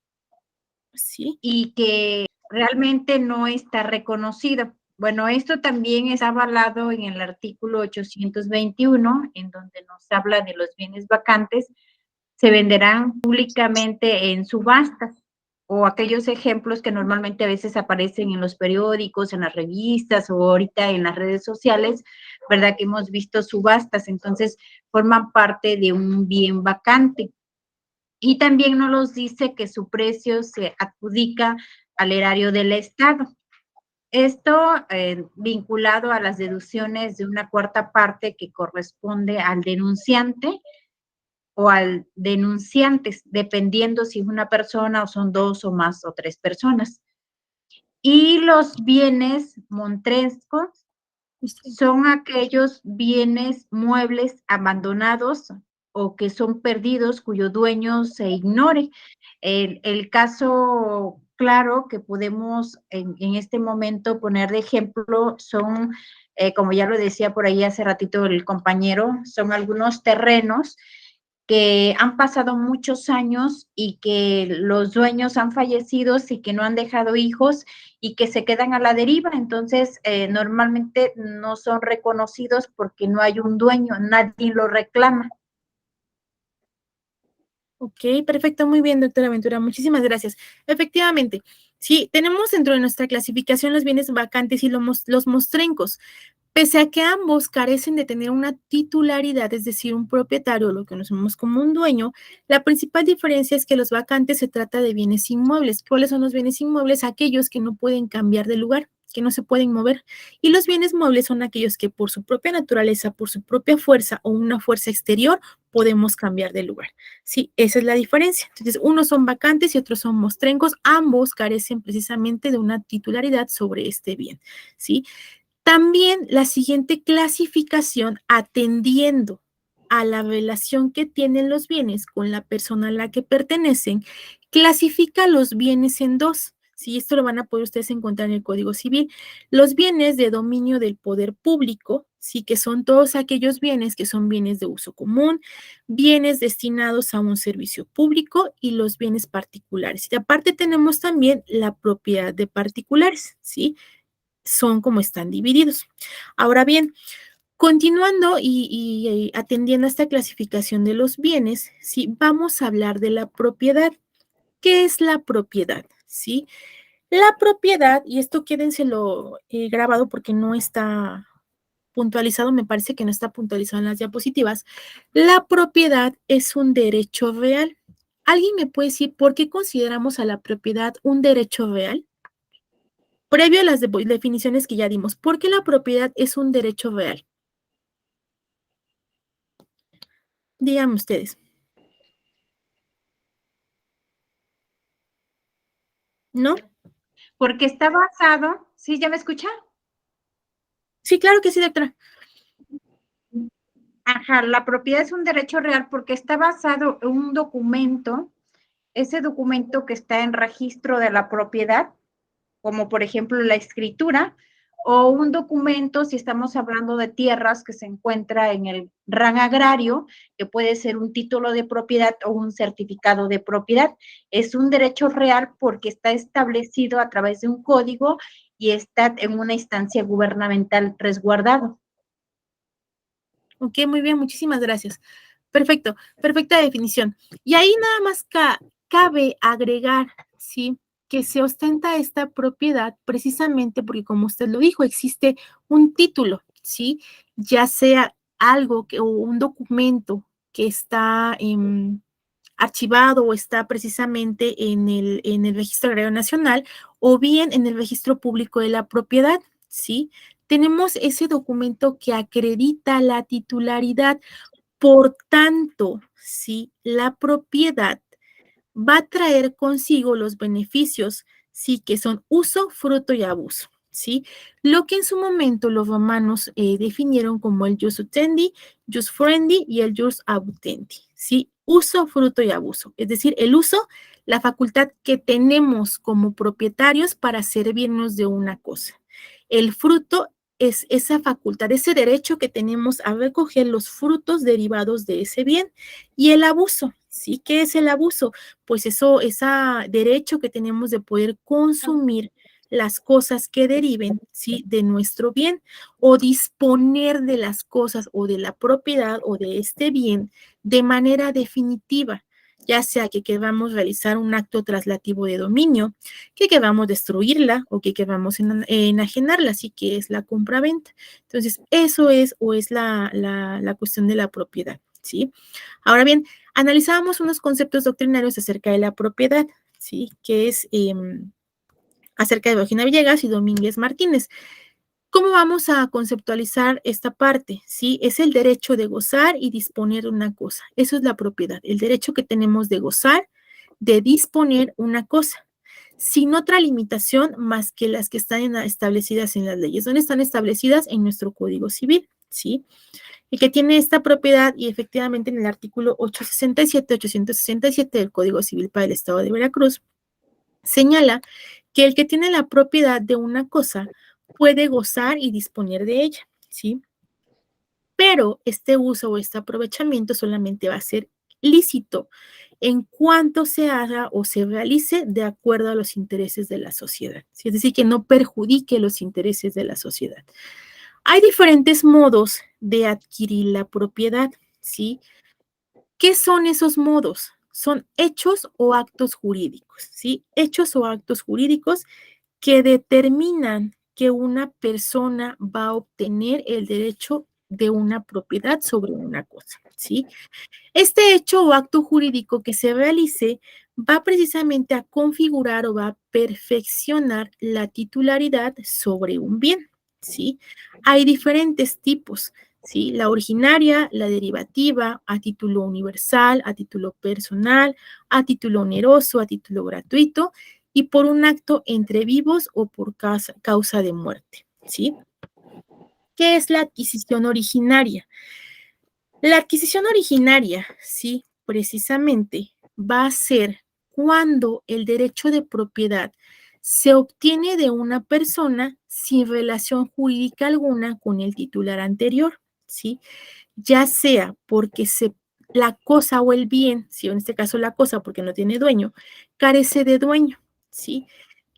Sí.
Y que realmente no está reconocido. Bueno, esto también es avalado en el artículo 821, en donde nos habla de los bienes vacantes, se venderán públicamente en subastas, o aquellos ejemplos que normalmente a veces aparecen en los periódicos, en las revistas o ahorita en las redes sociales, ¿verdad? Que hemos visto subastas, entonces forman parte de un bien vacante. Y también nos dice que su precio se adjudica al erario del Estado. Esto vinculado a las deducciones de una cuarta parte que corresponde al denunciante o al denunciantes, dependiendo si es una persona o son dos o más o tres personas. Y los bienes montrescos son aquellos bienes muebles abandonados o que son perdidos cuyo dueño se ignore. El caso claro que podemos en este momento poner de ejemplo son, como ya lo decía por ahí hace ratito el compañero, son algunos terrenos que han pasado muchos años y que los dueños han fallecido y que no han dejado hijos y que se quedan a la deriva. Entonces, normalmente no son reconocidos porque no hay un dueño, nadie lo reclama.
Ok, perfecto, muy bien, doctora Ventura, muchísimas gracias. Efectivamente, sí, tenemos dentro de nuestra clasificación los bienes vacantes y los mostrencos. Pese a que ambos carecen de tener una titularidad, es decir, un propietario, lo que conocemos como un dueño, la principal diferencia es que los vacantes se trata de bienes inmuebles. ¿Cuáles son los bienes inmuebles? Aquellos que no pueden cambiar de lugar, que no se pueden mover. Y los bienes muebles son aquellos que por su propia naturaleza, por su propia fuerza o una fuerza exterior, podemos cambiar de lugar. Sí, esa es la diferencia. Entonces, unos son vacantes y otros son mostrencos. Ambos carecen precisamente de una titularidad sobre este bien. ¿Sí? También la siguiente clasificación, atendiendo a la relación que tienen los bienes con la persona a la que pertenecen, clasifica los bienes en dos, Sí, esto lo van a poder ustedes encontrar en el Código Civil. Los bienes de dominio del poder público, sí, que son todos aquellos bienes que son bienes de uso común, bienes destinados a un servicio público y los bienes particulares. Y aparte tenemos también la propiedad de particulares, ¿sí? Son como están divididos. Ahora bien, continuando y atendiendo a esta clasificación de los bienes, ¿sí? Vamos a hablar de la propiedad. ¿Qué es la propiedad? ¿Sí? La propiedad, y esto quédenselo grabado porque no está puntualizado, me parece que no está puntualizado en las diapositivas. La propiedad es un derecho real. ¿Alguien me puede decir por qué consideramos a la propiedad un derecho real? Previo a las definiciones que ya dimos, ¿por qué la propiedad es un derecho real? Díganme ustedes. ¿No?
Porque está basado, ¿sí? ¿Ya me escucha?
Sí, claro que sí, doctora.
Ajá, la propiedad es un derecho real porque está basado en un documento, ese documento que está en registro de la propiedad, como por ejemplo la escritura, o un documento, si estamos hablando de tierras, que se encuentra en el RAN agrario, que puede ser un título de propiedad o un certificado de propiedad. Es un derecho real porque está establecido a través de un código y está en una instancia gubernamental resguardado.
Ok, muy bien, muchísimas gracias. Perfecto, perfecta definición. Y ahí nada más cabe agregar, ¿sí? Que se ostenta esta propiedad precisamente porque, como usted lo dijo, existe un título, ¿sí? Ya sea algo o un documento que está archivado o está precisamente en el Registro Agrario Nacional o bien en el Registro Público de la Propiedad, ¿sí? Tenemos ese documento que acredita la titularidad. Por tanto, ¿sí? La propiedad va a traer consigo los beneficios, sí, que son uso, fruto y abuso, ¿sí? Lo que en su momento los romanos definieron como el jus utendi, jus frendi y el jus abutendi, ¿sí? Uso, fruto y abuso, es decir, el uso, la facultad que tenemos como propietarios para servirnos de una cosa. El fruto es esa facultad, ese derecho que tenemos a recoger los frutos derivados de ese bien. Y el abuso, ¿sí? ¿Qué es el abuso? Pues eso, ese derecho que tenemos de poder consumir las cosas que deriven, ¿sí? De nuestro bien o disponer de las cosas o de la propiedad o de este bien de manera definitiva, ya sea que queramos realizar un acto traslativo de dominio, que queramos destruirla o que queramos enajenarla, así que es la compraventa. Entonces, eso es o es la cuestión de la propiedad, ¿sí? Ahora bien, analizábamos unos conceptos doctrinarios acerca de la propiedad, ¿sí? Que es acerca de Virginia Villegas y Domínguez Martínez. ¿Cómo vamos a conceptualizar esta parte? ¿Sí? Es el derecho de gozar y disponer de una cosa. Eso es la propiedad, el derecho que tenemos de gozar, de disponer una cosa, sin otra limitación más que las que están establecidas en las leyes. ¿Dónde están establecidas? En nuestro Código Civil, ¿sí? El que tiene esta propiedad y efectivamente en el artículo 867 del Código Civil para el Estado de Veracruz, señala que el que tiene la propiedad de una cosa puede gozar y disponer de ella, ¿sí? Pero este uso o este aprovechamiento solamente va a ser lícito en cuanto se haga o se realice de acuerdo a los intereses de la sociedad, ¿sí? Es decir, que no perjudique los intereses de la sociedad. Hay diferentes modos de adquirir la propiedad, ¿sí? ¿Qué son esos modos? Son hechos o actos jurídicos, ¿sí? Hechos o actos jurídicos que determinan que una persona va a obtener el derecho de una propiedad sobre una cosa, ¿sí? Este hecho o acto jurídico que se realice va precisamente a configurar o va a perfeccionar la titularidad sobre un bien, ¿sí? Hay diferentes tipos, ¿sí? La originaria, la derivativa, a título universal, a título personal, a título oneroso, a título gratuito y por un acto entre vivos o por causa de muerte, ¿sí? ¿Qué es la adquisición originaria? La adquisición originaria, sí, precisamente va a ser cuando el derecho de propiedad se obtiene de una persona sin relación jurídica alguna con el titular anterior, ¿sí? Ya sea porque la cosa o el bien, si en este caso la cosa porque no tiene dueño, carece de dueño, ¿sí?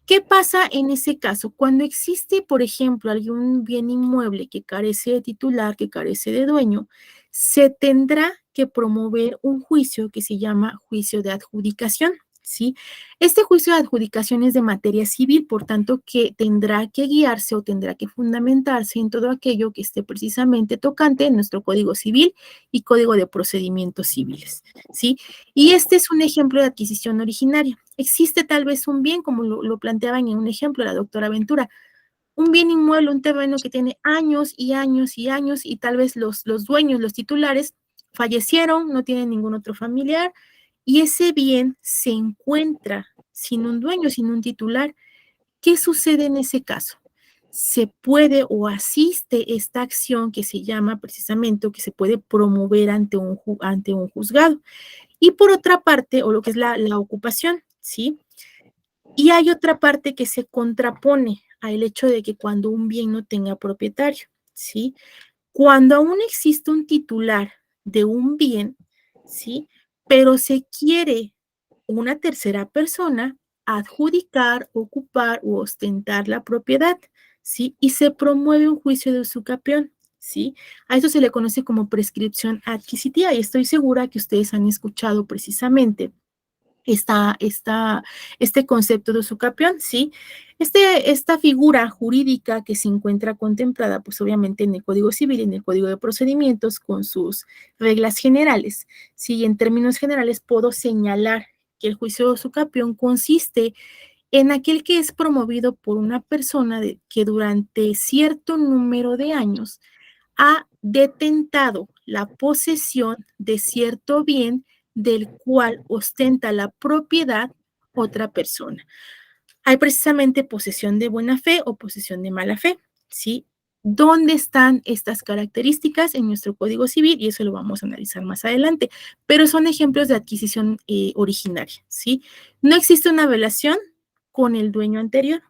¿Qué pasa en ese caso? Cuando existe, por ejemplo, algún bien inmueble que carece de titular, que carece de dueño, se tendrá que promover un juicio que se llama juicio de adjudicación, ¿sí? Este juicio de adjudicación es de materia civil, por tanto, que tendrá que guiarse o tendrá que fundamentarse en todo aquello que esté precisamente tocante en nuestro Código Civil y Código de Procedimientos Civiles, ¿sí? Y este es un ejemplo de adquisición originaria. Existe tal vez un bien, como lo planteaban en un ejemplo la doctora Ventura, un bien inmueble, un terreno que tiene años y años y años y tal vez los dueños, los titulares, fallecieron, no tienen ningún otro familiar y ese bien se encuentra sin un dueño, sin un titular. ¿Qué sucede en ese caso? Se puede o asiste esta acción que se llama precisamente o que se puede promover ante un juzgado. Y por otra parte, o lo que es la ocupación, ¿sí? Y hay otra parte que se contrapone al hecho de que cuando un bien no tenga propietario, ¿sí? Cuando aún existe un titular de un bien, ¿sí? Pero se quiere una tercera persona adjudicar, ocupar u ostentar la propiedad, ¿sí? Y se promueve un juicio de usucapión, ¿sí? A eso se le conoce como prescripción adquisitiva y estoy segura que ustedes han escuchado precisamente este concepto de usucapión, ¿sí? Esta figura jurídica que se encuentra contemplada, pues obviamente en el Código Civil y en el Código de Procedimientos con sus reglas generales, ¿sí? En términos generales puedo señalar que el juicio de usucapión consiste en aquel que es promovido por una persona que durante cierto número de años ha detentado la posesión de cierto bien del cual ostenta la propiedad otra persona. Hay precisamente posesión de buena fe o posesión de mala fe, ¿sí? ¿Dónde están estas características en nuestro Código Civil? Y eso lo vamos a analizar más adelante, pero son ejemplos de adquisición originaria, ¿sí? No existe una relación con el dueño anterior,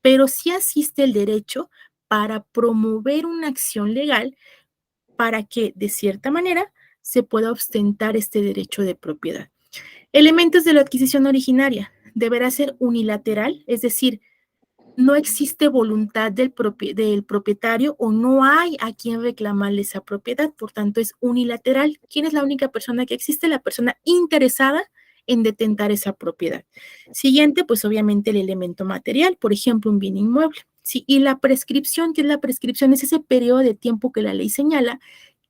pero sí existe el derecho para promover una acción legal para que, de cierta manera, se pueda ostentar este derecho de propiedad. Elementos de la adquisición originaria. Deberá ser unilateral, es decir, no existe voluntad del propietario o no hay a quien reclamarle esa propiedad, por tanto es unilateral. ¿Quién es la única persona que existe? La persona interesada en detentar esa propiedad. Siguiente, pues obviamente el elemento material, por ejemplo, un bien inmueble. Sí, y la prescripción, ¿qué es la prescripción? Es ese periodo de tiempo que la ley señala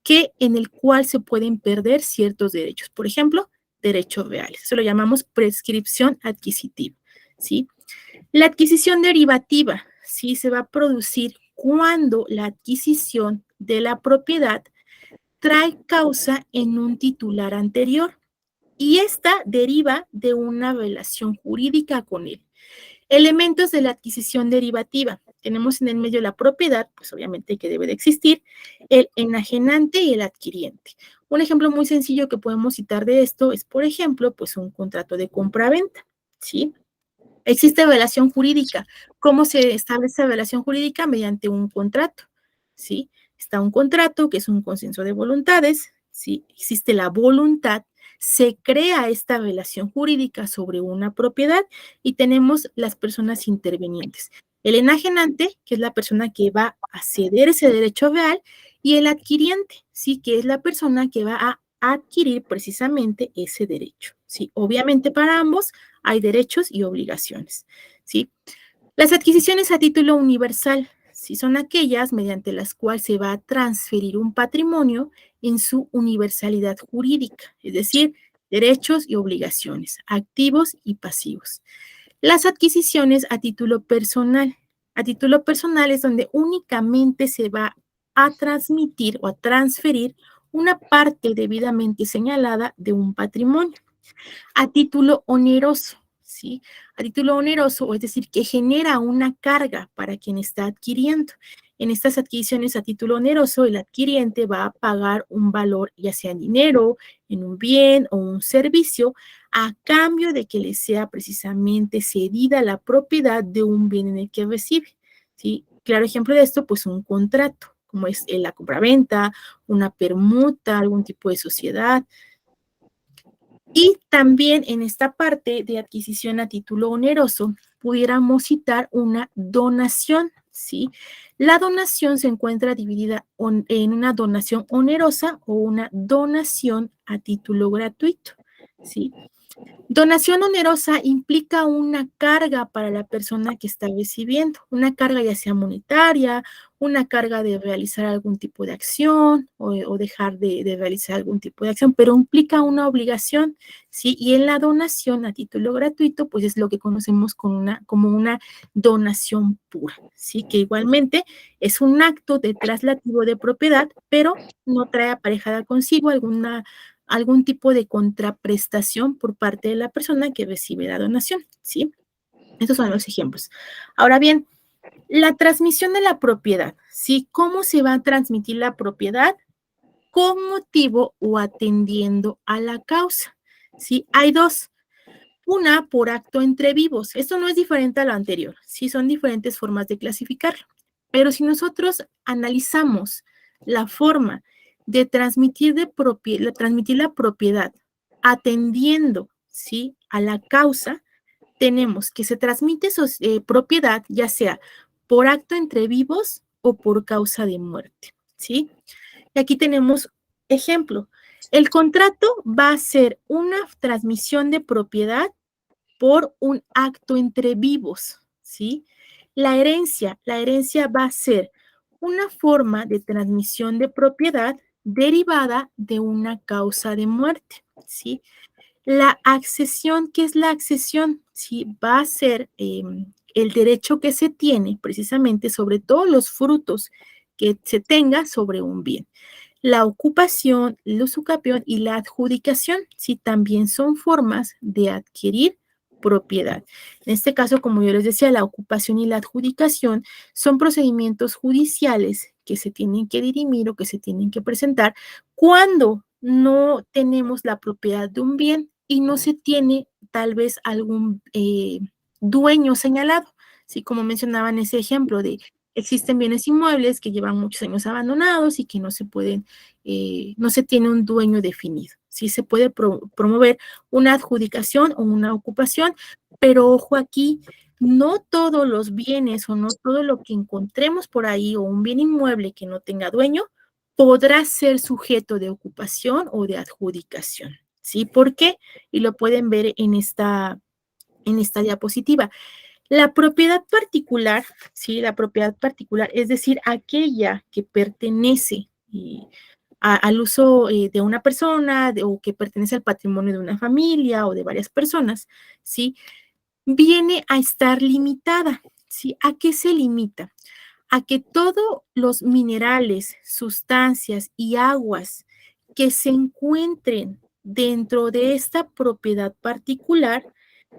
en el cual se pueden perder ciertos derechos. Por ejemplo, derechos reales. Eso lo llamamos prescripción adquisitiva, ¿sí? La adquisición derivativa, ¿sí? Se va a producir cuando la adquisición de la propiedad trae causa en un titular anterior y esta deriva de una relación jurídica con él. Elementos de la adquisición derivativa. Tenemos en el medio la propiedad, pues obviamente que debe de existir, el enajenante y el adquiriente. Un ejemplo muy sencillo que podemos citar de esto es, por ejemplo, pues un contrato de compra-venta, ¿sí? Existe relación jurídica. ¿Cómo se establece relación jurídica? Mediante un contrato, ¿sí? Está un contrato que es un consenso de voluntades, ¿sí? Existe la voluntad, se crea esta relación jurídica sobre una propiedad y tenemos las personas intervenientes. El enajenante, que es la persona que va a ceder ese derecho real, y el adquiriente, ¿sí? Que es la persona que va a adquirir precisamente ese derecho, ¿sí? Obviamente para ambos hay derechos y obligaciones, ¿sí? Las adquisiciones a título universal, ¿sí? Son aquellas mediante las cuales se va a transferir un patrimonio en su universalidad jurídica, es decir, derechos y obligaciones, activos y pasivos. Las adquisiciones a título personal. A título personal es donde únicamente se va a transmitir o a transferir una parte debidamente señalada de un patrimonio. A título oneroso, ¿sí? A título oneroso, es decir, que genera una carga para quien está adquiriendo. En estas adquisiciones a título oneroso, el adquiriente va a pagar un valor, ya sea en dinero, en un bien o un servicio, a cambio de que le sea precisamente cedida la propiedad de un bien en el que recibe, ¿sí? Claro ejemplo de esto, pues un contrato, como es la compraventa, una permuta, algún tipo de sociedad. Y también en esta parte de adquisición a título oneroso, pudiéramos citar una donación, ¿sí? La donación se encuentra dividida en una donación onerosa o una donación a título gratuito, ¿sí? Donación onerosa implica una carga para la persona que está recibiendo, una carga ya sea monetaria, una carga de realizar algún tipo de acción o dejar de realizar algún tipo de acción, pero implica una obligación, ¿sí? Y en la donación a título gratuito, pues es lo que conocemos como una donación pura, ¿sí? Que igualmente es un acto de traslativo de propiedad, pero no trae aparejada consigo algún tipo de contraprestación por parte de la persona que recibe la donación, ¿sí? Estos son los ejemplos. Ahora bien, la transmisión de la propiedad, ¿sí? ¿Cómo se va a transmitir la propiedad? Con motivo o atendiendo a la causa, ¿sí? Hay dos. Una por acto entre vivos. Esto no es diferente a lo anterior, ¿sí? Son diferentes formas de clasificarlo. Pero si nosotros analizamos la forma de transmitir la propiedad atendiendo, ¿sí?, a la causa, tenemos que se transmite propiedad ya sea por acto entre vivos o por causa de muerte, ¿sí? Y aquí tenemos ejemplo. El contrato va a ser una transmisión de propiedad por un acto entre vivos, ¿sí? La herencia va a ser una forma de transmisión de propiedad derivada de una causa de muerte, ¿sí? La accesión, ¿qué es la accesión? Sí, va a ser el derecho que se tiene precisamente sobre todos los frutos que se tenga sobre un bien. La ocupación, el usucapión y la adjudicación, sí, también son formas de adquirir propiedad. En este caso, como yo les decía, la ocupación y la adjudicación son procedimientos judiciales que se tienen que dirimir o que se tienen que presentar cuando no tenemos la propiedad de un bien y no se tiene tal vez algún dueño señalado. Sí, como mencionaba en ese ejemplo de existen bienes inmuebles que llevan muchos años abandonados y que no se pueden, no se tiene un dueño definido. Sí se puede promover una adjudicación o una ocupación, pero ojo aquí, no todos los bienes o no todo lo que encontremos por ahí o un bien inmueble que no tenga dueño podrá ser sujeto de ocupación o de adjudicación. ¿Sí? ¿Por qué? Y lo pueden ver en esta diapositiva. La propiedad particular, ¿sí? La propiedad particular, es decir, aquella que pertenece al uso de una persona o que pertenece al patrimonio de una familia o de varias personas, ¿sí? Viene a estar limitada, ¿sí? ¿A qué se limita? A que todos los minerales, sustancias y aguas que se encuentren dentro de esta propiedad particular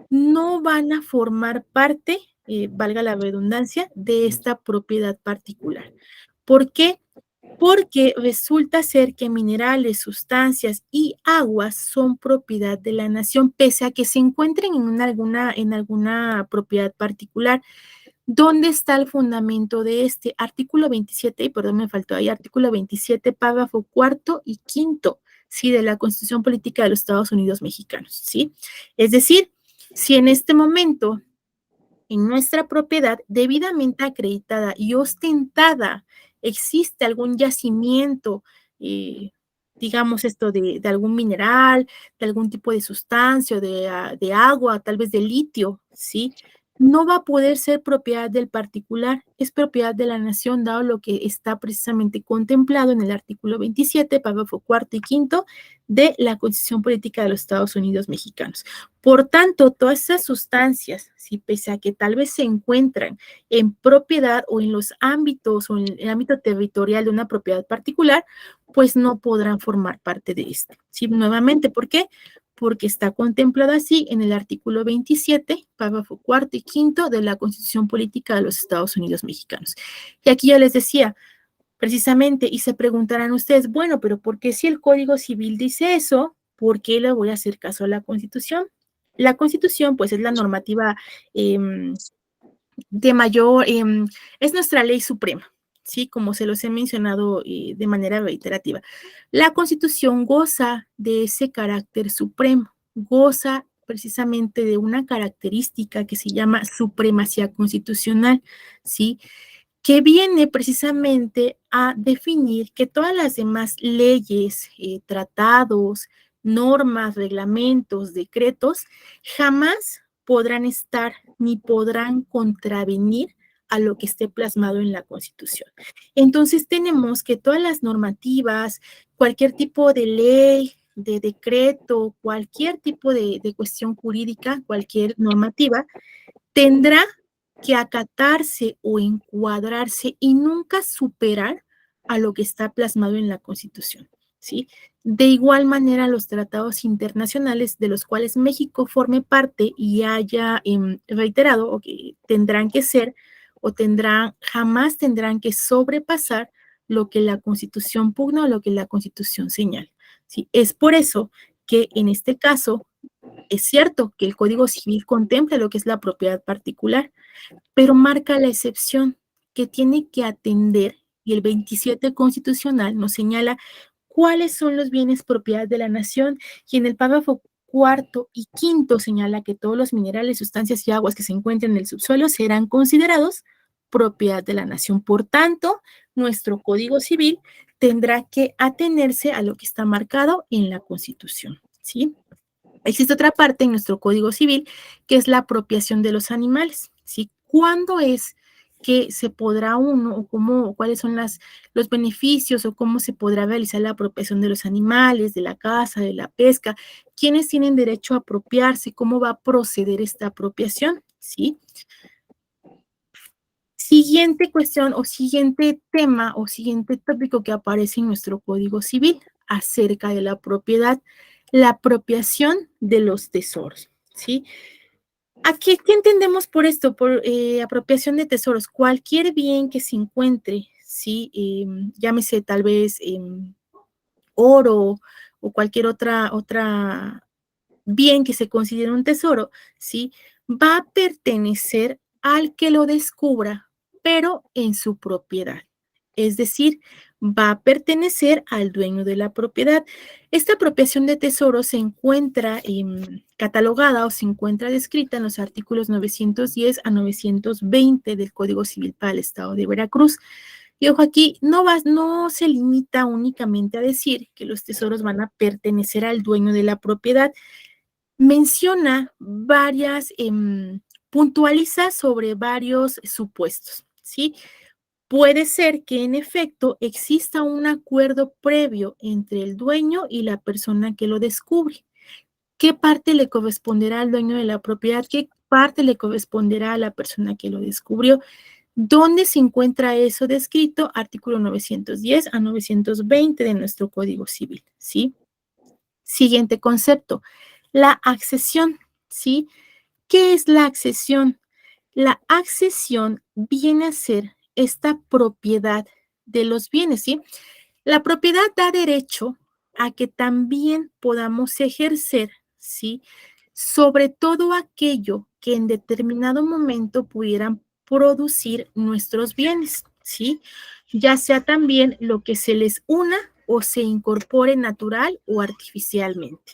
no van a formar parte, valga la redundancia, de esta propiedad particular. ¿Por qué? Porque resulta ser que minerales, sustancias y aguas son propiedad de la nación, pese a que se encuentren en alguna propiedad particular. ¿Dónde está el fundamento de este? Artículo 27, y perdón, me faltó ahí, artículo 27, párrafo cuarto y quinto, ¿sí? De la Constitución Política de los Estados Unidos Mexicanos, ¿sí? Es decir, si en este momento, en nuestra propiedad debidamente acreditada y ostentada, existe algún yacimiento, digamos esto de algún mineral, de algún tipo de sustancia, de agua, tal vez de litio, ¿sí? No va a poder ser propiedad del particular, es propiedad de la nación, dado lo que está precisamente contemplado en el artículo 27, párrafo cuarto y quinto de la Constitución Política de los Estados Unidos Mexicanos. Por tanto, todas esas sustancias, si pese a que tal vez se encuentran en propiedad o en los ámbitos o en el ámbito territorial de una propiedad particular, pues no podrán formar parte de esto. ¿Sí? Nuevamente, ¿por qué? Porque está contemplado así en el artículo 27, párrafo cuarto y quinto de la Constitución Política de los Estados Unidos Mexicanos. Y aquí ya les decía, precisamente, y se preguntarán ustedes, bueno, pero ¿por qué si el Código Civil dice eso, ¿Por qué le voy a hacer caso a la Constitución? La Constitución, pues, es la normativa de mayor, es nuestra ley suprema, ¿sí? Como se los he mencionado de manera reiterativa. La Constitución goza de ese carácter supremo, goza precisamente de una característica que se llama supremacía constitucional, ¿sí? Que viene precisamente a definir que todas las demás leyes, tratados, normas, reglamentos, decretos, jamás podrán estar ni podrán contravenir a lo que esté plasmado en la Constitución. Entonces tenemos que todas las normativas, cualquier tipo de ley, de decreto, cualquier tipo de cuestión jurídica, cualquier normativa, tendrá que acatarse o encuadrarse y nunca superar a lo que está plasmado en la Constitución, ¿sí? De igual manera, los tratados internacionales de los cuales México forme parte y haya reiterado o que tendrán que ser o jamás tendrán que sobrepasar lo que la Constitución pugna o lo que la Constitución señala, ¿sí? Es por eso que en este caso es cierto que el Código Civil contempla lo que es la propiedad particular, pero marca la excepción que tiene que atender, y el 27 constitucional nos señala cuáles son los bienes propiedad de la nación, y en el párrafo cuarto y quinto señala que todos los minerales, sustancias y aguas que se encuentren en el subsuelo serán considerados propiedad de la nación. Por tanto, nuestro Código Civil tendrá que atenerse a lo que está marcado en la Constitución, ¿sí? Existe otra parte en nuestro Código Civil que es la apropiación de los animales, ¿sí? ¿Cuándo es que se podrá uno o cómo, cuáles son los beneficios o cómo se podrá realizar la apropiación de los animales, de la caza, de la pesca? ¿Quiénes tienen derecho a apropiarse? ¿Cómo va a proceder esta apropiación? ¿Sí? Siguiente cuestión o siguiente tema o siguiente tópico que aparece en nuestro Código Civil acerca de la propiedad, la apropiación de los tesoros, ¿sí? ¿Qué entendemos por esto? Por apropiación de tesoros. Cualquier bien que se encuentre, ¿sí? Llámese tal vez oro o cualquier otra bien que se considere un tesoro, ¿sí? Va a pertenecer al que lo descubra, pero en su propiedad. Es decir, va a pertenecer al dueño de la propiedad. Esta apropiación de tesoros se encuentra catalogada o se encuentra descrita en los artículos 910 a 920 del Código Civil para el Estado de Veracruz. Y ojo, aquí no se limita únicamente a decir que los tesoros van a pertenecer al dueño de la propiedad. Menciona puntualiza sobre varios supuestos, ¿sí? Puede ser que en efecto exista un acuerdo previo entre el dueño y la persona que lo descubre. ¿Qué parte le corresponderá al dueño de la propiedad? ¿Qué parte le corresponderá a la persona que lo descubrió? ¿Dónde se encuentra eso descrito? Artículo 910 a 920 de nuestro Código Civil, ¿sí? Siguiente concepto, la accesión, ¿sí? ¿Qué es la accesión? La accesión viene a ser esta propiedad de los bienes, ¿sí? La propiedad da derecho a que también podamos ejercer, ¿sí? Sobre todo aquello que en determinado momento pudieran producir nuestros bienes, ¿sí? Ya sea también lo que se les una o se incorpore natural o artificialmente.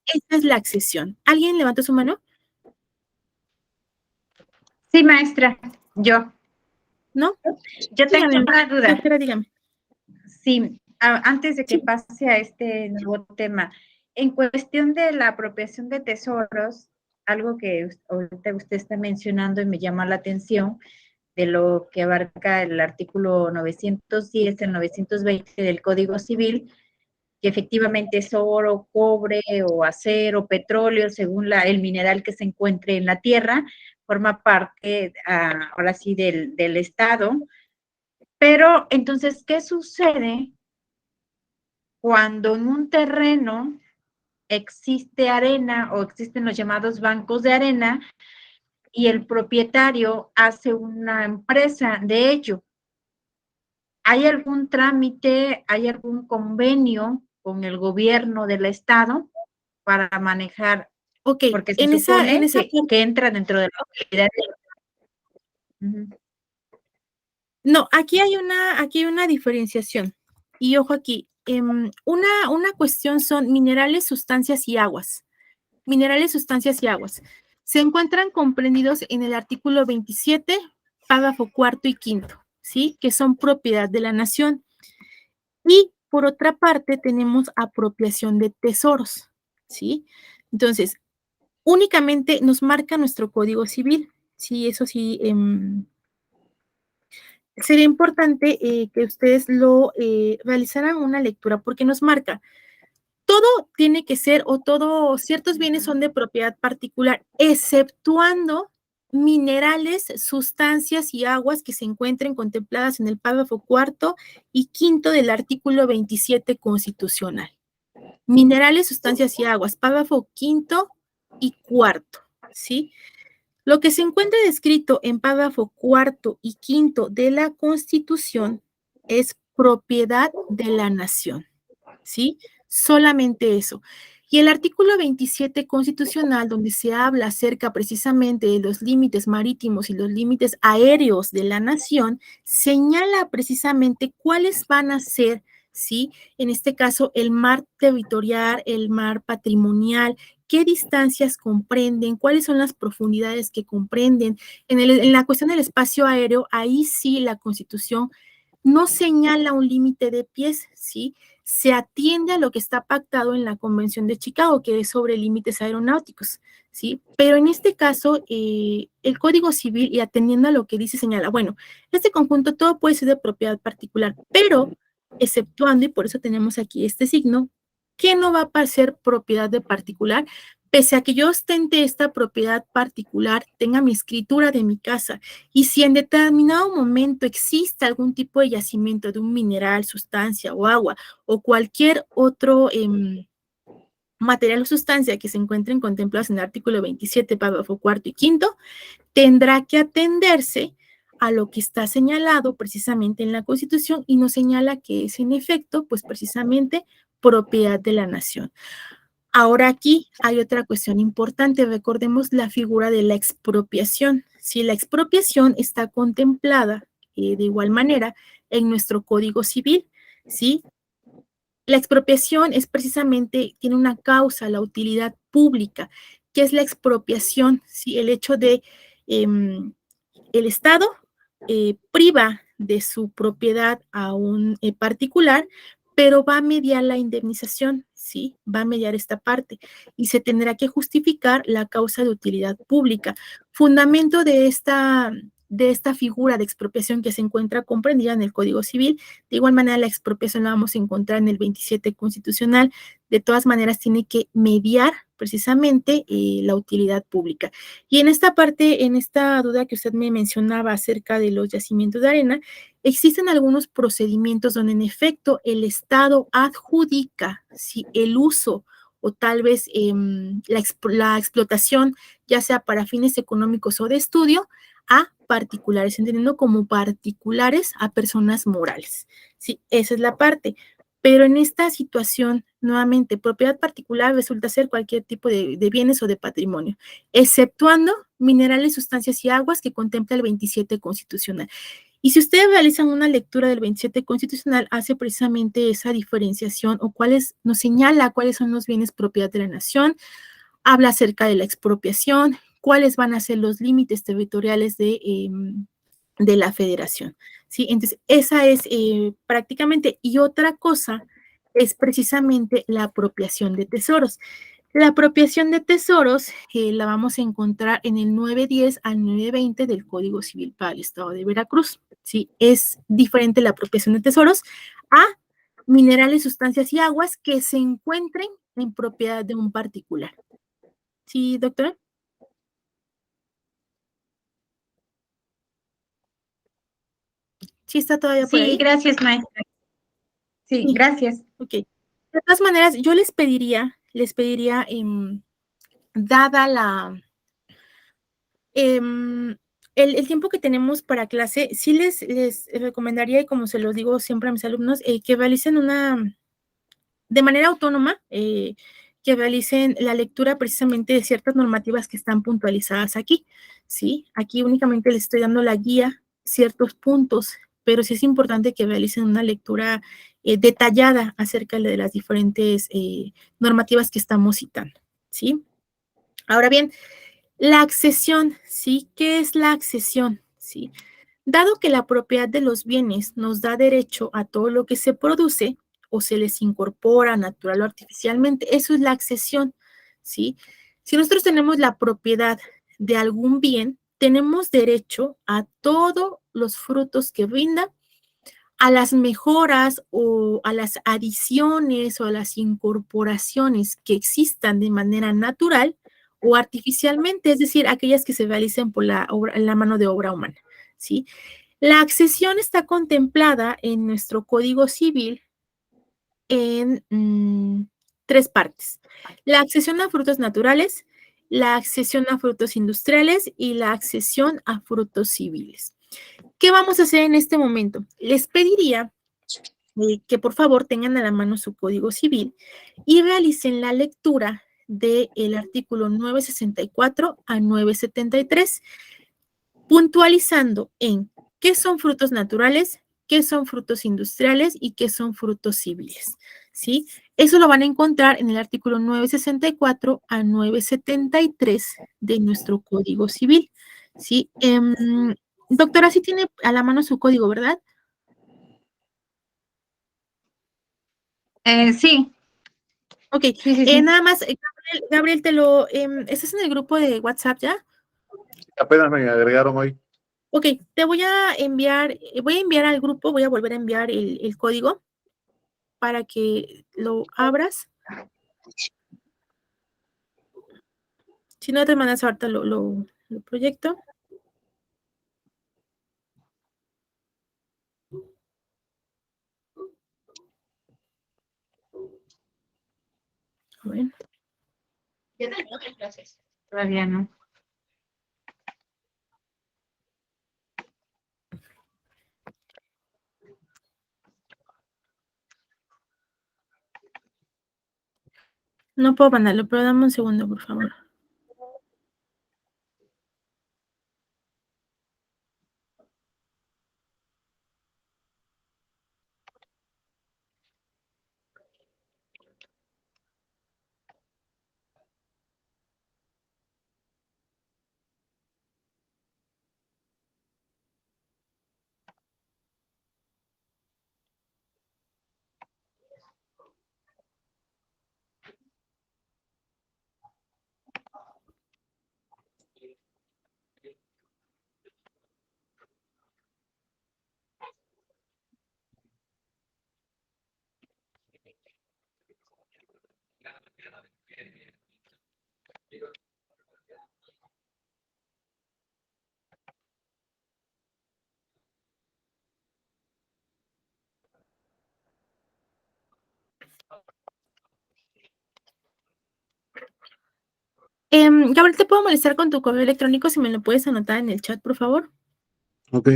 Esta es la accesión. ¿Alguien levanta su mano?
Sí, maestra, yo.
¿No?
Yo tengo una duda.
Espera, dígame.
Sí, antes de que pase a este nuevo tema, en cuestión de la apropiación de tesoros, algo que ahorita usted está mencionando y me llama la atención, de lo que abarca el artículo 910, el 920 del Código Civil, que efectivamente es oro, cobre o acero, petróleo, según el mineral que se encuentre en la tierra, forma parte, ahora sí, del Estado. Pero entonces, ¿qué sucede cuando en un terreno existe arena o existen los llamados bancos de arena y el propietario hace una empresa de ello? ¿Hay algún trámite, hay algún convenio con el gobierno del estado para manejar,
Ok,
porque se
en esa
supone
parte,
que entra dentro de la utilidad. Ujú.
no, aquí hay una diferenciación. Y ojo aquí, una cuestión son minerales, sustancias y aguas. Minerales, sustancias y aguas. Se encuentran comprendidos en el artículo 27, párrafo cuarto y quinto, ¿sí? Que son propiedad de la nación. Y por otra parte tenemos apropiación de tesoros, ¿sí? Entonces, únicamente nos marca nuestro Código Civil, sí, eso sí, sería importante que ustedes lo realizaran una lectura porque nos marca, todo tiene que ser o todos ciertos bienes son de propiedad particular, exceptuando minerales, sustancias y aguas que se encuentren contempladas en el párrafo cuarto y quinto del artículo 27 constitucional. Minerales, sustancias y aguas, párrafo quinto y cuarto, ¿sí? Lo que se encuentra descrito en párrafo cuarto y quinto de la Constitución es propiedad de la nación, ¿sí? Solamente eso. Y el artículo 27 constitucional, donde se habla acerca precisamente de los límites marítimos y los límites aéreos de la nación, señala precisamente cuáles van a ser, ¿sí? En este caso, el mar territorial, el mar patrimonial, qué distancias comprenden, cuáles son las profundidades que comprenden. En la cuestión del espacio aéreo, ahí sí la Constitución no señala un límite de pies, ¿sí? Se atiende a lo que está pactado en la Convención de Chicago, que es sobre límites aeronáuticos, ¿sí? Pero en este caso, el Código Civil, y atendiendo a lo que dice, señala, bueno, este conjunto todo puede ser de propiedad particular, pero exceptuando, y por eso tenemos aquí este signo, que no va a ser propiedad de particular, pese a que yo ostente esta propiedad particular, tenga mi escritura de mi casa, y si en determinado momento existe algún tipo de yacimiento de un mineral, sustancia o agua, o cualquier otro material o sustancia que se encuentren contemplados en el artículo 27, párrafo cuarto y quinto, tendrá que atenderse a lo que está señalado precisamente en la Constitución y nos señala que es en efecto, pues precisamente propiedad de la nación. Ahora aquí hay otra cuestión importante, recordemos la figura de la expropiación. Si la expropiación está contemplada de igual manera en nuestro Código Civil, ¿sí? La expropiación es precisamente, tiene una causa, la utilidad pública. ¿Qué es la expropiación? ¿Sí? El hecho de el Estado priva de su propiedad a un particular, pero va a mediar la indemnización, ¿sí? Va a mediar esta parte y se tendrá que justificar la causa de utilidad pública. Fundamento de esta figura de expropiación que se encuentra comprendida en el Código Civil. De igual manera, la expropiación la vamos a encontrar en el 27 constitucional. De todas maneras, tiene que mediar precisamente la utilidad pública. Y en esta parte, en esta duda que usted me mencionaba acerca de los yacimientos de arena, existen algunos procedimientos donde en efecto el Estado adjudica si el uso o tal vez la explotación, ya sea para fines económicos o de estudio, a particulares, entendiendo como particulares a personas morales. Sí, esa es la parte. Pero en esta situación, nuevamente, propiedad particular resulta ser cualquier tipo de bienes o de patrimonio, exceptuando minerales, sustancias y aguas que contempla el 27 constitucional. Y si ustedes realizan una lectura del 27 constitucional, hace precisamente esa diferenciación o nos señala cuáles son los bienes propiedad de la nación, habla acerca de la expropiación, cuáles van a ser los límites territoriales de la federación, ¿sí? Entonces, esa es prácticamente, y otra cosa es precisamente la apropiación de tesoros. La apropiación de tesoros la vamos a encontrar en el 910 al 920 del Código Civil para el Estado de Veracruz, ¿sí? Es diferente la apropiación de tesoros a minerales, sustancias y aguas que se encuentren en propiedad de un particular. ¿Sí, doctora? ¿Sí está todavía por ahí?
Sí, gracias, maestra. Sí,
Sí.
gracias.
Ok. De todas maneras, yo les pediría, dada el tiempo que tenemos para clase, sí les recomendaría, y como se los digo siempre a mis alumnos, que realicen de manera autónoma, que realicen la lectura precisamente de ciertas normativas que están puntualizadas aquí, ¿sí? Aquí únicamente les estoy dando la guía, ciertos puntos, pero sí es importante que realicen una lectura detallada acerca de las diferentes normativas que estamos citando, ¿sí? Ahora bien, la accesión, ¿sí? ¿Qué es la accesión? ¿Sí? Dado que la propiedad de los bienes nos da derecho a todo lo que se produce o se les incorpora natural o artificialmente, eso es la accesión, ¿sí? Si nosotros tenemos la propiedad de algún bien, tenemos derecho a todos los frutos que brinda, a las mejoras o a las adiciones o a las incorporaciones que existan de manera natural o artificialmente, es decir, aquellas que se realicen por la mano de obra humana, ¿sí? La accesión está contemplada en nuestro Código Civil en tres partes. La accesión a frutos naturales, la accesión a frutos industriales y la accesión a frutos civiles. ¿Qué vamos a hacer en este momento? Les pediría que por favor tengan a la mano su Código Civil y realicen la lectura del artículo 964 a 973, puntualizando en qué son frutos naturales, qué son frutos industriales y qué son frutos civiles, ¿sí? Eso lo van a encontrar en el artículo 964 a 973 de nuestro Código Civil, ¿sí? Doctora, sí tiene a la mano su código, ¿verdad?
Sí,
Ok,
sí.
nada más, Gabriel, ¿estás en el grupo de WhatsApp ya?
Apenas me agregaron hoy.
Ok, te voy a enviar al grupo, voy a volver a enviar el código para que lo abras. Si no te mandas ahorita lo proyecto. A ver.
¿Ya terminó tus clases? Todavía no.
No puedo mandarlo, pero dame un segundo, por favor. Gabriel, ¿te puedo molestar con tu correo electrónico si me lo puedes anotar en el chat, por favor?
Ok.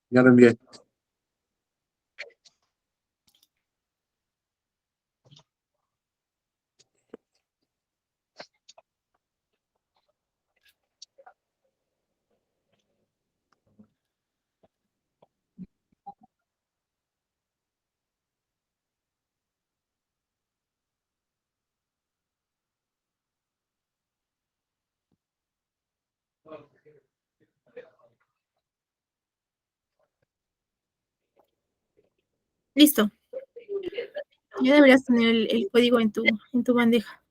Ya lo envié.
Listo. Ya deberías tener el código en tu bandeja.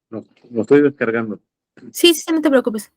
No, lo estoy descargando.
Sí, sí, no te preocupes.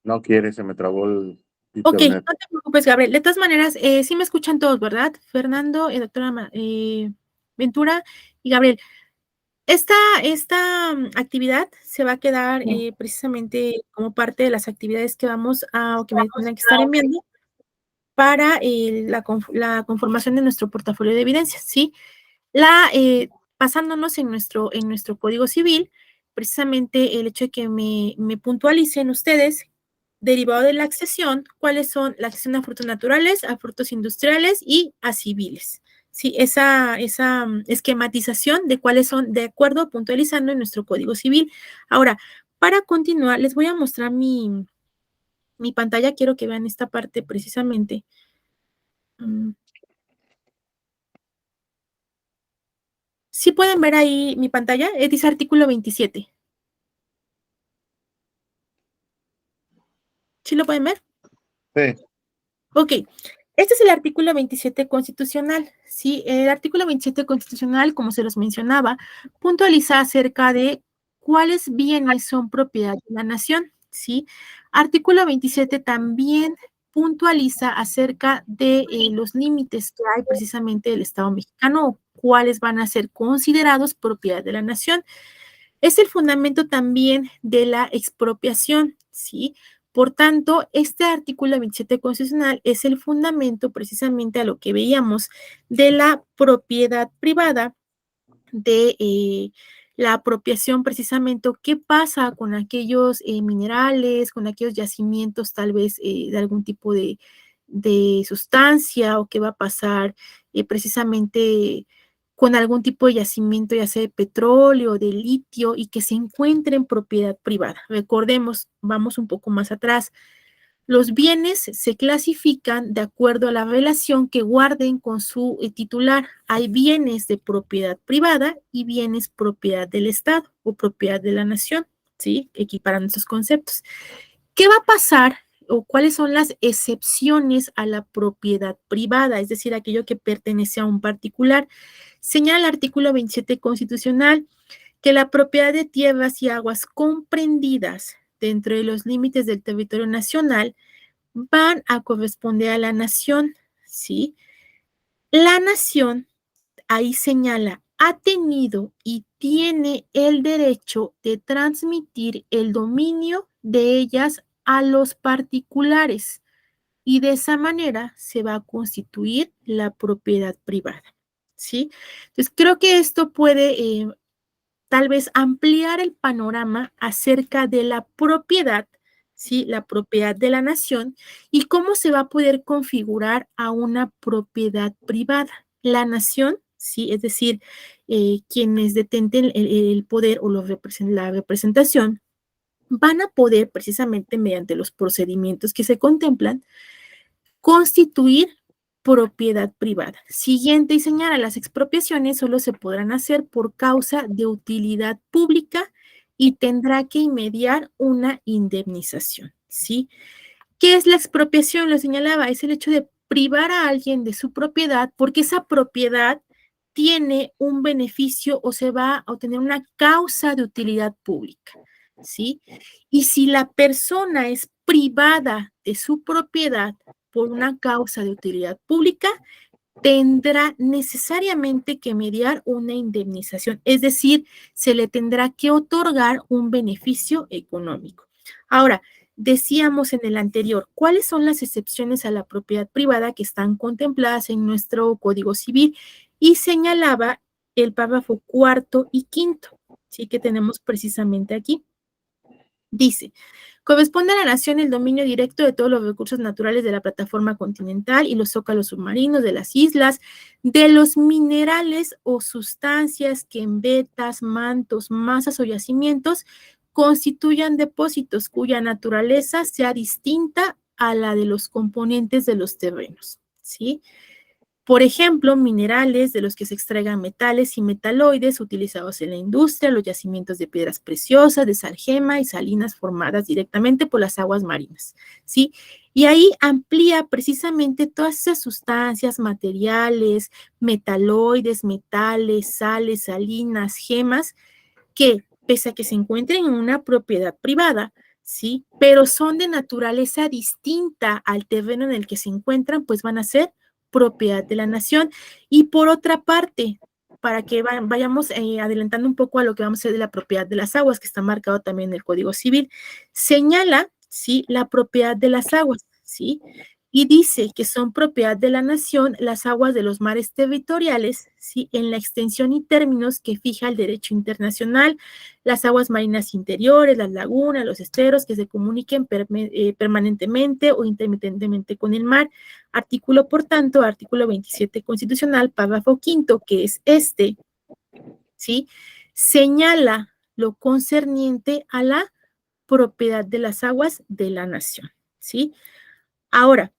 No quiere, se me trabó el
Ok,
internet.
no te preocupes, Gabriel. De todas maneras, sí me escuchan todos, ¿verdad? Fernando, doctora Ventura y Gabriel. Esta actividad se va a quedar precisamente como parte de las actividades que vamos a, o que me tendrán que estar enviando para la conformación de nuestro portafolio de evidencias, ¿sí? Basándonos en nuestro Código Civil, precisamente el hecho de que me puntualicen ustedes, derivado de la accesión, cuáles son la accesión a frutos naturales, a frutos industriales y a civiles. Sí, esa esquematización de cuáles son, de acuerdo, puntualizando en nuestro Código Civil. Ahora, para continuar, les voy a mostrar mi pantalla. Quiero que vean esta parte precisamente. ¿Sí pueden ver ahí mi pantalla? Dice artículo 27. ¿Sí lo pueden ver?
Sí.
Ok. Este es el artículo 27 constitucional. Sí, el artículo 27 constitucional, como se los mencionaba, puntualiza acerca de cuáles bienes son propiedad de la nación. Sí, artículo 27 también puntualiza acerca de los límites que hay precisamente del Estado mexicano, o cuáles van a ser considerados propiedad de la nación. Es el fundamento también de la expropiación, ¿sí? Por tanto, este artículo 27 constitucional es el fundamento precisamente a lo que veíamos de la propiedad privada, de la apropiación precisamente, qué pasa con aquellos minerales, con aquellos yacimientos tal vez de algún tipo de sustancia, o qué va a pasar precisamente con algún tipo de yacimiento, ya sea de petróleo, de litio, y que se encuentre en propiedad privada. Recordemos, vamos un poco más atrás. Los bienes se clasifican de acuerdo a la relación que guarden con su titular. Hay bienes de propiedad privada y bienes propiedad del Estado o propiedad de la nación, ¿sí? Equiparando estos conceptos. ¿Qué va a pasar o cuáles son las excepciones a la propiedad privada? Es decir, aquello que pertenece a un particular. Señala el artículo 27 constitucional que la propiedad de tierras y aguas comprendidas dentro de los límites del territorio nacional van a corresponder a la nación, ¿sí? La nación, ahí señala, ha tenido y tiene el derecho de transmitir el dominio de ellas a los particulares, y de esa manera se va a constituir la propiedad privada, ¿sí? Entonces, creo que esto puede tal vez ampliar el panorama acerca de la propiedad, ¿sí? La propiedad de la nación, y cómo se va a poder configurar a una propiedad privada. La nación, ¿sí? Es decir, quienes detenten el poder o la representación, van a poder precisamente mediante los procedimientos que se contemplan constituir propiedad privada. Siguiente, y señala, las expropiaciones solo se podrán hacer por causa de utilidad pública y tendrá que mediar una indemnización, ¿sí? ¿Qué es la expropiación? Lo señalaba, es el hecho de privar a alguien de su propiedad porque esa propiedad tiene un beneficio o se va a obtener una causa de utilidad pública, ¿sí? Y si la persona es privada de su propiedad por una causa de utilidad pública, tendrá necesariamente que mediar una indemnización, es decir, se le tendrá que otorgar un beneficio económico. Ahora, decíamos en el anterior, ¿cuáles son las excepciones a la propiedad privada que están contempladas en nuestro Código Civil? Y señalaba el párrafo cuarto y quinto, ¿sí? Que tenemos precisamente aquí. Dice, corresponde a la nación el dominio directo de todos los recursos naturales de la plataforma continental y los zócalos submarinos de las islas, de los minerales o sustancias que en vetas, mantos, masas o yacimientos constituyan depósitos cuya naturaleza sea distinta a la de los componentes de los terrenos, ¿sí? Por ejemplo, minerales de los que se extraigan metales y metaloides utilizados en la industria, los yacimientos de piedras preciosas, de sal gema y salinas formadas directamente por las aguas marinas, ¿sí? Y ahí amplía precisamente todas esas sustancias, materiales, metaloides, metales, sales, salinas, gemas, que pese a que se encuentren en una propiedad privada, ¿sí? Pero son de naturaleza distinta al terreno en el que se encuentran, pues van a ser propiedad de la nación. Y por otra parte, para que vayamos adelantando un poco a lo que vamos a hacer de la propiedad de las aguas, que está marcado también en el Código Civil, señala, ¿sí? La propiedad de las aguas, ¿sí? Y dice que son propiedad de la nación las aguas de los mares territoriales, ¿sí? En la extensión y términos que fija el derecho internacional, las aguas marinas interiores, las lagunas, los esteros que se comuniquen permanentemente o intermitentemente con el mar. Artículo, por tanto, artículo 27 constitucional, párrafo quinto, que es este, ¿sí? Señala lo concerniente a la propiedad de las aguas de la nación, ¿sí? Ahora,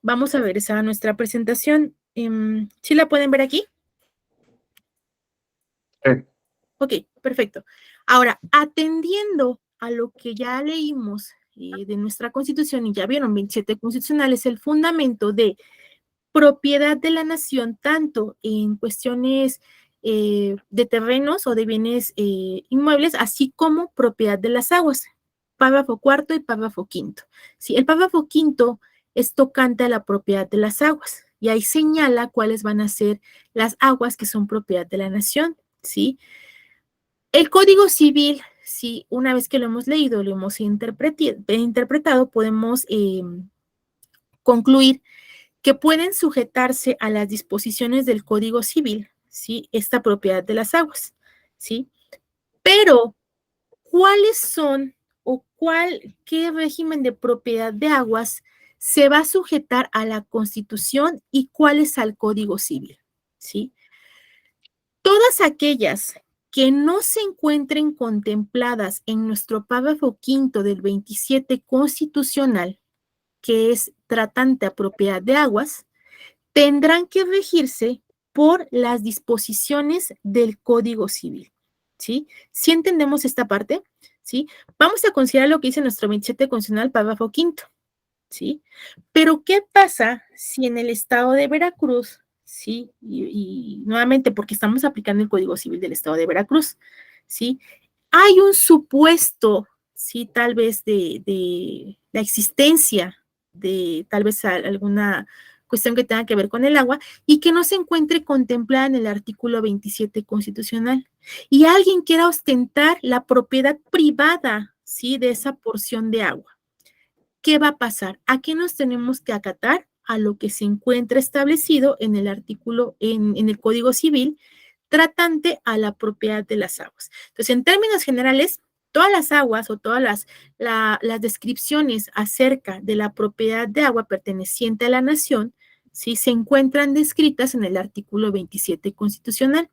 vamos a ver esa nuestra presentación. ¿Sí la pueden ver aquí?
Sí.
Ok, perfecto. Ahora, atendiendo a lo que ya leímos de nuestra Constitución y ya vieron, 27 constitucional es el fundamento de propiedad de la nación, tanto en cuestiones de terrenos o de bienes inmuebles, así como propiedad de las aguas. Párrafo cuarto y párrafo quinto. Sí, el párrafo quinto es tocante a la propiedad de las aguas y ahí señala cuáles van a ser las aguas que son propiedad de la nación, ¿sí? El Código Civil, sí, una vez que lo hemos leído, lo hemos interpretado, podemos concluir que pueden sujetarse a las disposiciones del Código Civil, ¿sí? Esta propiedad de las aguas, ¿sí? Pero, ¿cuáles son o qué régimen de propiedad de aguas se va a sujetar a la Constitución y cuáles al Código Civil, ¿sí? Todas aquellas que no se encuentren contempladas en nuestro párrafo quinto del 27 constitucional, que es tratante a propiedad de aguas, tendrán que regirse por las disposiciones del Código Civil, ¿sí? ¿Sí entendemos esta parte? ¿Sí? Vamos a considerar lo que dice nuestro 27 constitucional, párrafo quinto, ¿sí? Pero, ¿qué pasa si en el estado de Veracruz, ¿sí? Y nuevamente, porque estamos aplicando el Código Civil del estado de Veracruz, ¿sí? Hay un supuesto, ¿sí? Tal vez de la existencia de tal vez alguna cuestión que tenga que ver con el agua y que no se encuentre contemplada en el artículo 27 constitucional. Y alguien quiera ostentar la propiedad privada, ¿sí? De esa porción de agua. ¿Qué va a pasar? ¿A qué nos tenemos que acatar? A lo que se encuentra establecido en el artículo, en el Código Civil, tratante a la propiedad de las aguas. Entonces, en términos generales, todas las aguas o todas las descripciones acerca de la propiedad de agua perteneciente a la nación, ¿sí? Se encuentran descritas en el artículo 27 constitucional.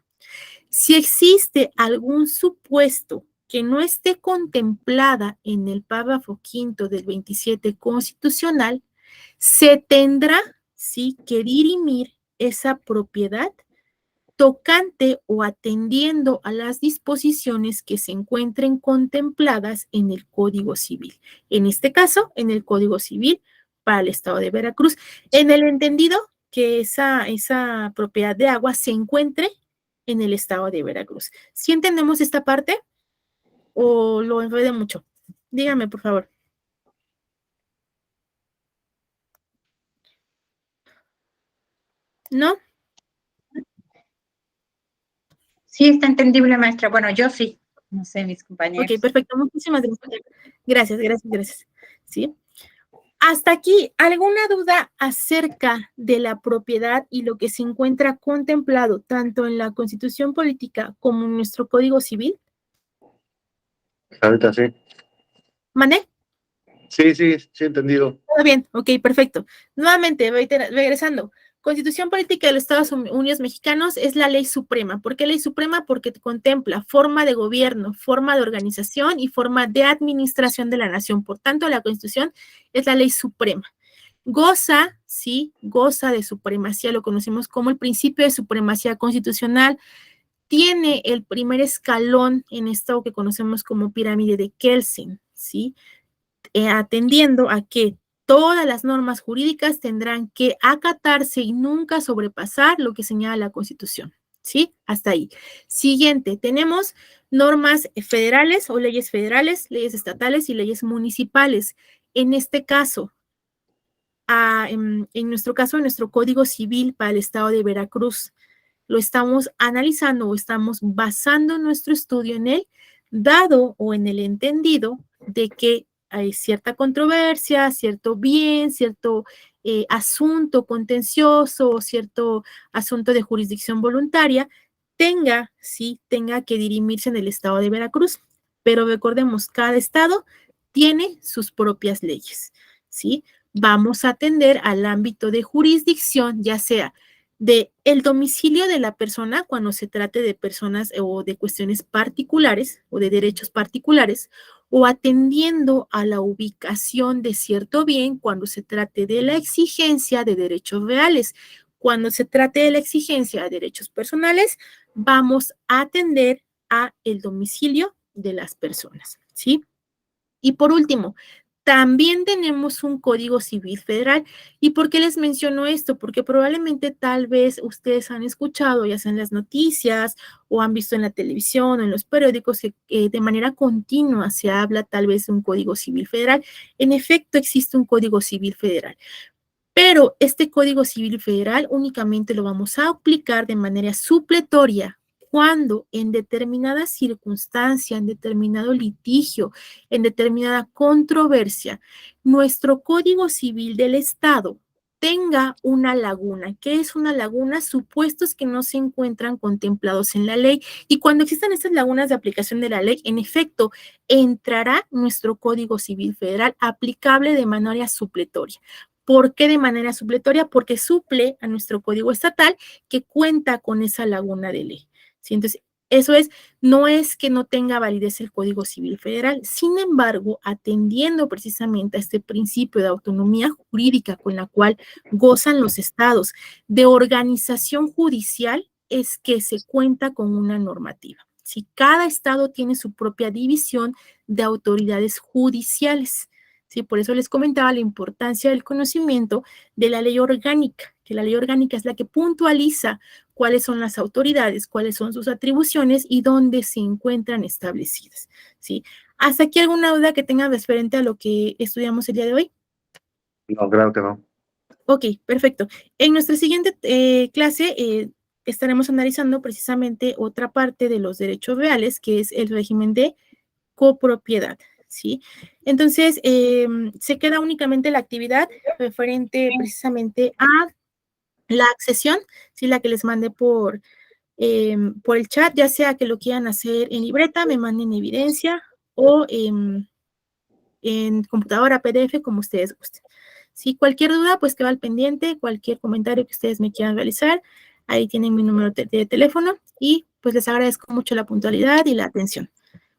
Si existe algún supuesto que no esté contemplada en el párrafo quinto del 27 constitucional, se tendrá, sí, que dirimir esa propiedad tocante o atendiendo a las disposiciones que se encuentren contempladas en el Código Civil. En este caso, en el Código Civil para el Estado de Veracruz, en el entendido que esa propiedad de agua se encuentre en el Estado de Veracruz. ¿Sí entendemos esta parte o lo enredé mucho? Dígame, por favor. ¿No?
Sí, está entendible, maestra. Bueno, yo sí. No sé, mis compañeros.
Ok, perfecto. Muchísimas gracias. Gracias, gracias, gracias. ¿Sí? Hasta aquí, ¿alguna duda acerca de la propiedad y lo que se encuentra contemplado tanto en la Constitución Política como en nuestro Código Civil?
Ahorita sí.
¿Mané?
Sí, entendido.
Todo bien, ok, perfecto. Nuevamente, regresando. Constitución Política de los Estados Unidos Mexicanos es la ley suprema. ¿Por qué ley suprema? Porque contempla forma de gobierno, forma de organización y forma de administración de la nación. Por tanto, la Constitución es la ley suprema. Goza, sí, goza de supremacía, lo conocemos como el principio de supremacía constitucional. Tiene el primer escalón en esto que conocemos como pirámide de Kelsen, ¿sí? Atendiendo a que todas las normas jurídicas tendrán que acatarse y nunca sobrepasar lo que señala la Constitución. ¿Sí? Hasta ahí. Siguiente, tenemos normas federales o leyes federales, leyes estatales y leyes municipales. En este caso, en nuestro caso, en nuestro Código Civil para el Estado de Veracruz, lo estamos analizando o estamos basando nuestro estudio en él, dado o en el entendido de que hay cierta controversia, cierto bien, cierto asunto contencioso, cierto asunto de jurisdicción voluntaria, tenga que dirimirse en el estado de Veracruz. Pero recordemos, cada estado tiene sus propias leyes, ¿sí? Vamos a atender al ámbito de jurisdicción, ya sea de el domicilio de la persona cuando se trate de personas o de cuestiones particulares o de derechos particulares, o atendiendo a la ubicación de cierto bien cuando se trate de la exigencia de derechos reales. Cuando se trate de la exigencia de derechos personales, vamos a atender a el domicilio de las personas, ¿sí? Y por último, también tenemos un Código Civil Federal. ¿Y por qué les menciono esto? Porque probablemente tal vez ustedes han escuchado, ya sea en las noticias o han visto en la televisión o en los periódicos que de manera continua se habla tal vez de un Código Civil Federal. En efecto, existe un Código Civil Federal. Pero este Código Civil Federal únicamente lo vamos a aplicar de manera supletoria cuando en determinada circunstancia, en determinado litigio, en determinada controversia, nuestro Código Civil del Estado tenga una laguna. ¿Qué es una laguna? Supuestos que no se encuentran contemplados en la ley. Y cuando existan estas lagunas de aplicación de la ley, en efecto, entrará nuestro Código Civil Federal aplicable de manera supletoria. ¿Por qué de manera supletoria? Porque suple a nuestro código estatal que cuenta con esa laguna de ley. ¿Sí? Entonces, no es que no tenga validez el Código Civil Federal, sin embargo, atendiendo precisamente a este principio de autonomía jurídica con la cual gozan los estados de organización judicial, es que se cuenta con una normativa. Si cada estado tiene su propia división de autoridades judiciales. Sí, por eso les comentaba la importancia del conocimiento de la ley orgánica, que la ley orgánica es la que puntualiza cuáles son las autoridades, cuáles son sus atribuciones y dónde se encuentran establecidas. ¿Sí? ¿Hasta aquí alguna duda que tengan referente a lo que estudiamos el día de hoy?
No, claro que no.
Ok, perfecto. En nuestra siguiente clase estaremos analizando precisamente otra parte de los derechos reales, que es el régimen de copropiedad. ¿Sí? Entonces, se queda únicamente la actividad referente precisamente a la accesión, ¿sí? La que les mandé por el chat, ya sea que lo quieran hacer en libreta, me manden evidencia o en computadora, PDF, como ustedes gusten. ¿Sí? Cualquier duda, pues queda al pendiente, cualquier comentario que ustedes me quieran realizar, ahí tienen mi número de teléfono y pues les agradezco mucho la puntualidad y la atención.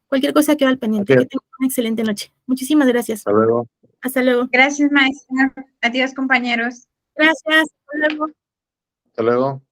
Cualquier cosa queda al pendiente.
Gracias.
Que tengan una excelente noche. Muchísimas gracias.
Hasta luego.
Hasta luego.
Gracias, maestra. Adiós, compañeros.
Gracias. Hasta luego.
Hasta luego.